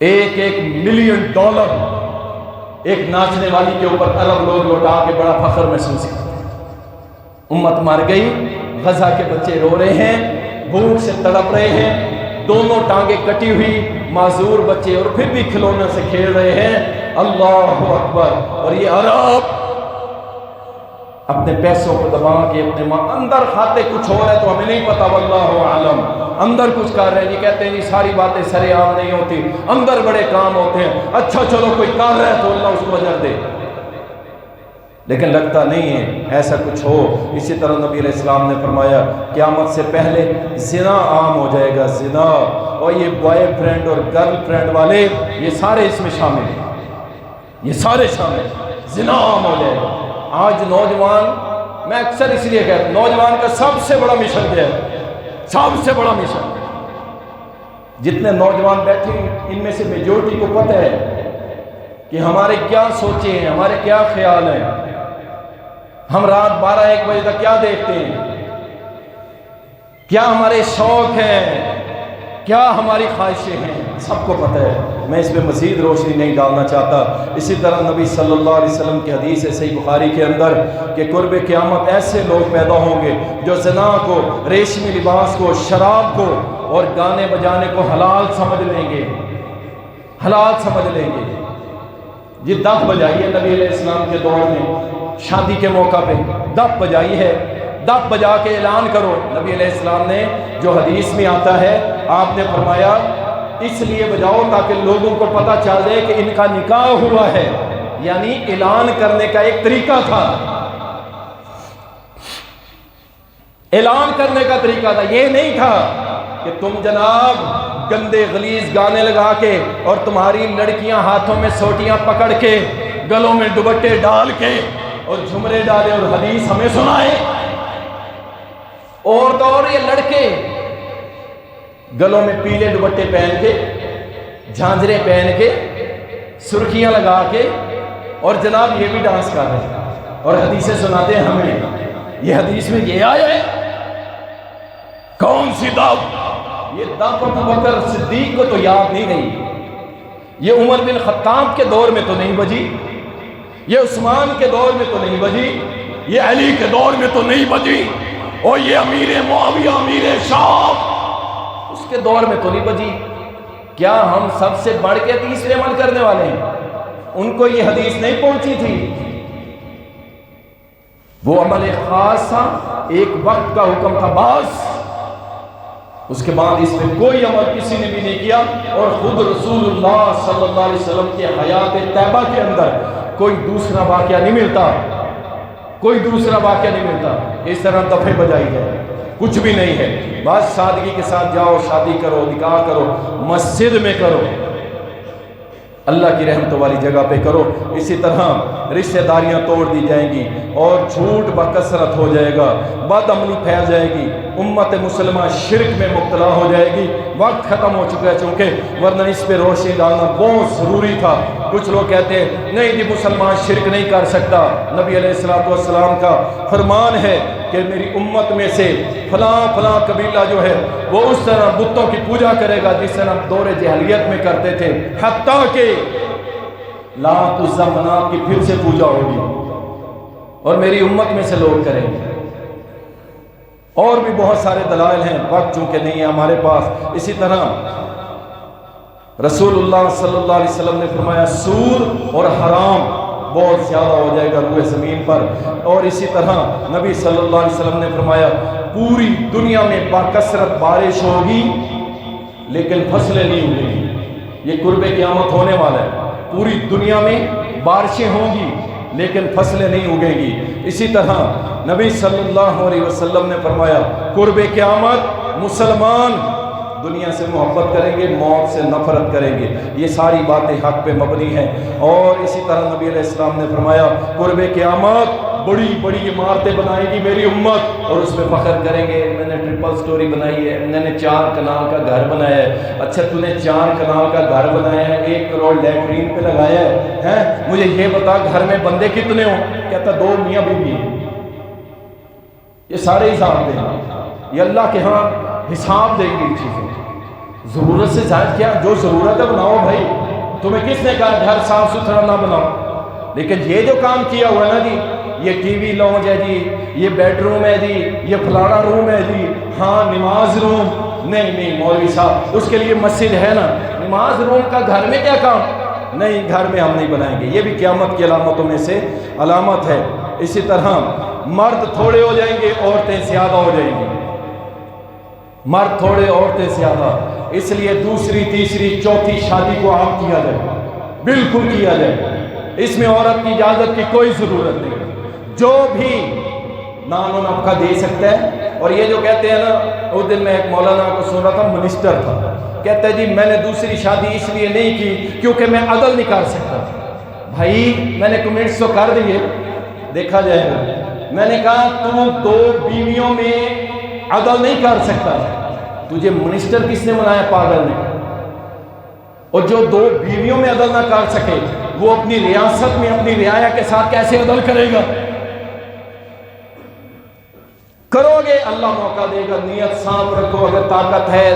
ایک ملین ڈالر ایک ناچنے والی کے اوپر عرب لوگ لوٹا کے بڑا فخر محسوس کرتے ہیں۔ امت مر گئی، غزہ کے بچے رو رہے ہیں، بھوک سے تڑپ رہے ہیں، دونوں ٹانگیں کٹی ہوئی معذور بچے، اور پھر بھی کھلونوں سے کھیل رہے ہیں۔ اللہ اکبر! اور یہ عرب اپنے پیسوں کو دبا کے اپنے اندر کھاتے کچھ ہو رہا ہے تو ہمیں نہیں پتا، واللہ عالم، اندر کچھ کر رہے ہیں۔ یہ کہتے ہیں یہ ساری باتیں سرے عام نہیں ہوتی، اندر بڑے کام ہوتے ہیں۔ اچھا چلو کوئی کر رہا ہے تو اللہ اس کو اجر دے، لیکن لگتا نہیں ہے ایسا کچھ ہو۔ اسی طرح نبی علیہ السلام نے فرمایا قیامت سے پہلے زنا عام ہو جائے گا، زنا، اور یہ بوائے فرینڈ اور گرل فرینڈ والے یہ سارے اس میں شامل ہیں، یہ سارے شامل ہیں، زنا عام ہو جائے گا۔ آج نوجوان، میں اکثر اس لیے کہتا ہوں نوجوان کا سب سے بڑا مشن کیا ہے؟ سب سے بڑا مشن، جتنے نوجوان بیٹھے ان میں سے میجورٹی کو پتہ ہے کہ ہمارے کیا سوچیں ہیں، ہمارے کیا خیال ہیں، ہم رات 12-1 بجے تک کیا دیکھتے ہیں، کیا ہمارے شوق ہیں، کیا ہماری خواہشیں ہیں، سب کو پتہ ہے۔ میں اس پہ مزید روشنی نہیں ڈالنا چاہتا۔ اسی طرح نبی صلی اللہ علیہ وسلم کی حدیث ہے صحیح بخاری کے اندر کہ قرب قیامت ایسے لوگ پیدا ہوں گے جو زنا کو، ریشمی لباس کو، شراب کو اور گانے بجانے کو حلال سمجھ لیں گے، حلال سمجھ لیں گے۔ یہ دف بجائی ہے نبی علیہ السلام کے دور میں، شادی کے موقع پہ دف بجائی ہے، دف بجا کے اعلان کرو۔ نبی علیہ السلام نے جو حدیث میں آتا ہے، آپ نے فرمایا اس لیے بجاؤ تاکہ لوگوں کو پتہ چل جائے کہ ان کا نکاح ہوا ہے، یعنی اعلان کرنے کا ایک طریقہ تھا، اعلان کرنے کا طریقہ تھا۔ یہ نہیں تھا کہ تم جناب گندے غلیظ گانے لگا کے اور تمہاری لڑکیاں ہاتھوں میں سوٹیاں پکڑ کے گلوں میں دوپٹے ڈال کے اور جھمرے ڈالے اور حدیث ہمیں سنائے، اور تو اور یہ لڑکے گلوں میں پیلے دوپٹے پہن کے، جھانجرے پہن کے، سرخیاں لگا کے، اور جناب یہ بھی ڈانس کر رہے ہیں اور حدیثیں سناتے ہیں ہمیں۔ یہ حدیث میں یہ آیا ہے، کون سی دعوت؟ یہ دعوت ابو بکر صدیق کو تو یاد نہیں رہی، یہ عمر بن خطاب کے دور میں تو نہیں بجی، یہ عثمان کے دور میں تو نہیں بجی، یہ علی کے دور میں تو نہیں بجی، اور یہ امیر معاویہ، امیر شام، اس کے دور میں تو نہیں بجی۔ کیا ہم سب سے بڑھ کے تیسرے عمل کرنے والے ہیں؟ ان کو یہ حدیث نہیں پہنچی تھی وہ عمل خاص تھا، ایک وقت کا حکم تھا بس، اس کے بعد اس میں کوئی عمل کسی نے بھی نہیں کیا۔ اور خود رسول اللہ صلی اللہ علیہ وسلم کے حیات طیبہ کے اندر کوئی دوسرا واقعہ نہیں ملتا، کوئی دوسرا واقعہ نہیں ملتا اس طرح دفے بجائی جائے، کچھ بھی نہیں ہے۔ بس سادگی کے ساتھ جاؤ، شادی کرو، نکاح کرو، مسجد میں کرو، اللہ کی رحمتوں والی جگہ پہ کرو۔ اسی طرح رشتہ داریاں توڑ دی جائیں گی اور جھوٹ بکثرت ہو جائے گا، بد عملی پھیل جائے گی، امت مسلمہ شرک میں مبتلا ہو جائے گی۔ وقت ختم ہو چکا ہے چونکہ، ورنہ اس پہ روشنی ڈالنا بہت ضروری تھا۔ کچھ لوگ کہتے ہیں نہیں جی مسلمان شرک نہیں کر سکتا، نبی علیہ السلام کا فرمان ہے کہ میری امت میں سے فلاں فلاں قبیلہ جو ہے وہ اس طرح بتوں کی پوجا کرے گا جس طرح دور جاہلیت میں کرتے تھے، حتیٰ کہ لات عزا منات کی پھر سے پوجا ہوگی اور میری امت میں سے لوگ کریں گے۔ اور بھی بہت سارے دلائل ہیں، وقت چونکہ نہیں ہے ہمارے پاس۔ اسی طرح رسول اللہ صلی اللہ علیہ وسلم نے فرمایا سود اور حرام بہت زیادہ ہو جائے گا روئے زمین پر۔ اور اسی طرح نبی صلی اللہ علیہ وسلم نے فرمایا پوری دنیا میں باکثرت بارش ہوگی لیکن فصلیں نہیں اگیں گی۔ یہ قرب قیامت ہونے والا ہے، پوری دنیا میں بارشیں ہوں گی لیکن فصلیں نہیں اگیں گی۔ اسی طرح نبی صلی اللہ علیہ وسلم نے فرمایا قرب قیامت مسلمان دنیا سے محبت کریں گے، موت سے نفرت کریں گے۔ یہ ساری باتیں حق پہ مبنی ہیں۔ اور اسی طرح نبی علیہ السلام نے فرمایا قرب قیامت بڑی بڑی عمارتیں بنائے گی میری امت اور اس میں فخر کریں گے میں نے ٹرپل سٹوری بنائی ہے، میں نے 4 کنال کا گھر بنایا ہے۔ اچھا تو نے 4 کنال کا گھر بنایا ہے، 1 کروڑ لیٹرین پہ لگایا ہے، مجھے یہ بتا گھر میں بندے کتنے ہوں؟ کہتا 2 میاں بیوی ہیں۔ یہ سارے حساب دیں گے، یہ اللہ کے ہاں حساب دیں گے ان چیزوں۔ ضرورت سے زائد کیا، جو ضرورت ہے بناؤ بھائی، تمہیں کس نے کہا گھر صاف ستھرا نہ بناؤ؟ لیکن یہ جو کام کیا ہوا ہے نا جی، یہ ٹی وی لاؤنج ہے جی، یہ بیڈ روم ہے جی، یہ فلانا روم ہے جی، ہاں نماز روم، نہیں مولوی صاحب اس کے لیے مسجد ہے نا، نماز روم کا گھر میں کیا کام؟ نہیں، گھر میں ہم نہیں بنائیں گے۔ یہ بھی قیامت کی علامتوں میں سے علامت ہے۔ اسی طرح مرد تھوڑے ہو جائیں گے، عورتیں زیادہ ہو جائیں گی، مرد تھوڑے عورتیں زیادہ، اس لیے دوسری تیسری چوتھی شادی کو عام کیا جائے، بالکل کیا جائے، اس میں عورت کی اجازت کی کوئی ضرورت نہیں، جو بھی نان و نفقہ دے سکتا ہے۔ اور یہ جو کہتے ہیں نا، اس دن میں ایک مولانا کو سن رہا تھا، منسٹر تھا، کہتا ہے جی میں نے دوسری شادی اس لیے نہیں کی کیونکہ میں عدل نہیں کر سکتا۔ بھائی میں نے کمنٹس تو کر دیے، دیکھا جائے گا۔ میں نے کہا تو 2 بیویوں میں عدل نہیں کر سکتا، تجھے منسٹر کس نے بنایا؟ پاگل نے۔ اور جو 2 بیویوں میں عدل نہ کر سکے وہ اپنی ریاست میں اپنی رعایا کے ساتھ کیسے عدل کرے گا؟ کرو گے اللہ موقع دے گا، نیت صاف رکھو، اگر طاقت ہے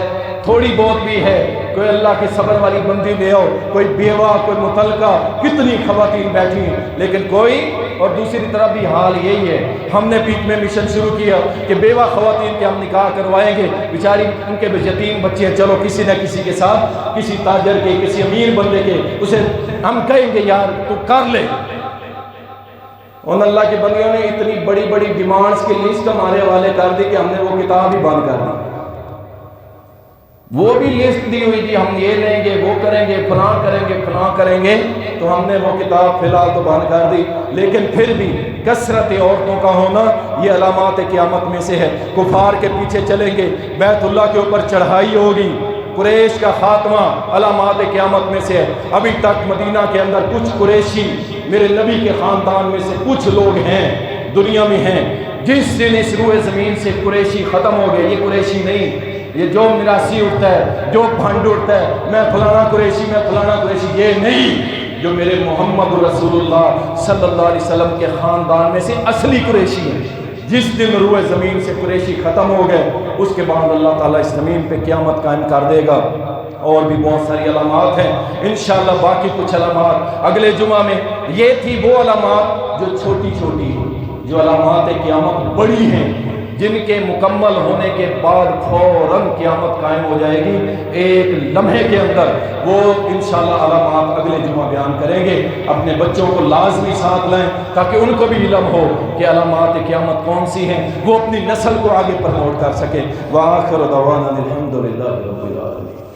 تھوڑی بہت بھی ہے، کوئی اللہ کی صبر والی بندی لے آؤ، کوئی بیوہ، کوئی متعلقہ، کتنی خواتین بیٹھی ہیں لیکن کوئی۔ اور دوسری طرف بھی حال یہی ہے، ہم نے پیٹ میں مشن شروع کیا کہ بیوہ خواتین کے ہم نکاح کروائیں گے، بیچاری ان کے یتیم بچے ہیں، چلو کسی نہ کسی کے ساتھ، کسی تاجر کے، کسی امیر بندے کے، اسے ہم کہیں گے یار تو کر لے۔ ان اللہ کے بندیوں نے اتنی بڑی بڑی ڈیمانڈز کی لسٹ ہمارے حوالے کر دی کہ ہم نے وہ کتاب ہی بند کر دی۔ وہ بھی لسٹ دی ہوئی تھی، ہم یہ لیں گے، وہ کریں گے، فلاں کریں گے، فلاں کریں گے، تو ہم نے وہ کتاب فی الحال تو بند کر دی۔ لیکن پھر بھی کثرت عورتوں کا ہونا یہ علامات قیامت میں سے ہے۔ کفار کے پیچھے چلیں گے، بیت اللہ کے اوپر چڑھائی ہوگی، قریش کا خاتمہ علامات قیامت میں سے ہے۔ ابھی تک مدینہ کے اندر کچھ قریشی میرے نبی کے خاندان میں سے کچھ لوگ ہیں، دنیا میں ہیں، جس دن اس روئے زمین سے قریشی ختم ہو گئے، یہ قریشی نہیں، یہ جو مراسی اٹھتا ہے، جو بھنڈ اٹھتا ہے، میں فلانا قریشی، میں فلانا قریشی، یہ نہیں، جو میرے محمد رسول اللہ صلی اللہ علیہ وسلم کے خاندان میں سے اصلی قریشی ہیں۔ جس دن روئے زمین سے قریشی ختم ہو گئے، اس کے بعد اللہ تعالیٰ اس زمین پہ قیامت قائم کر دے گا۔ اور بھی بہت ساری علامات ہیں، انشاءاللہ باقی کچھ علامات اگلے جمعہ میں۔ یہ تھی وہ علامات جو چھوٹی چھوٹی ہیں، جو علامات قیامت بڑی ہیں، جن کے مکمل ہونے کے بعد فوراً قیامت قائم ہو جائے گی، ایک لمحے کے اندر وہ انشاءاللہ علامات اگلے جمعہ بیان کریں گے۔ اپنے بچوں کو لازمی ساتھ لائیں تاکہ ان کو بھی علم ہو کہ علامات قیامت کون سی ہیں، وہ اپنی نسل کو آگے پروموٹ کر سکیں۔ وآخر دعوانا الحمدللہ رب العالمین۔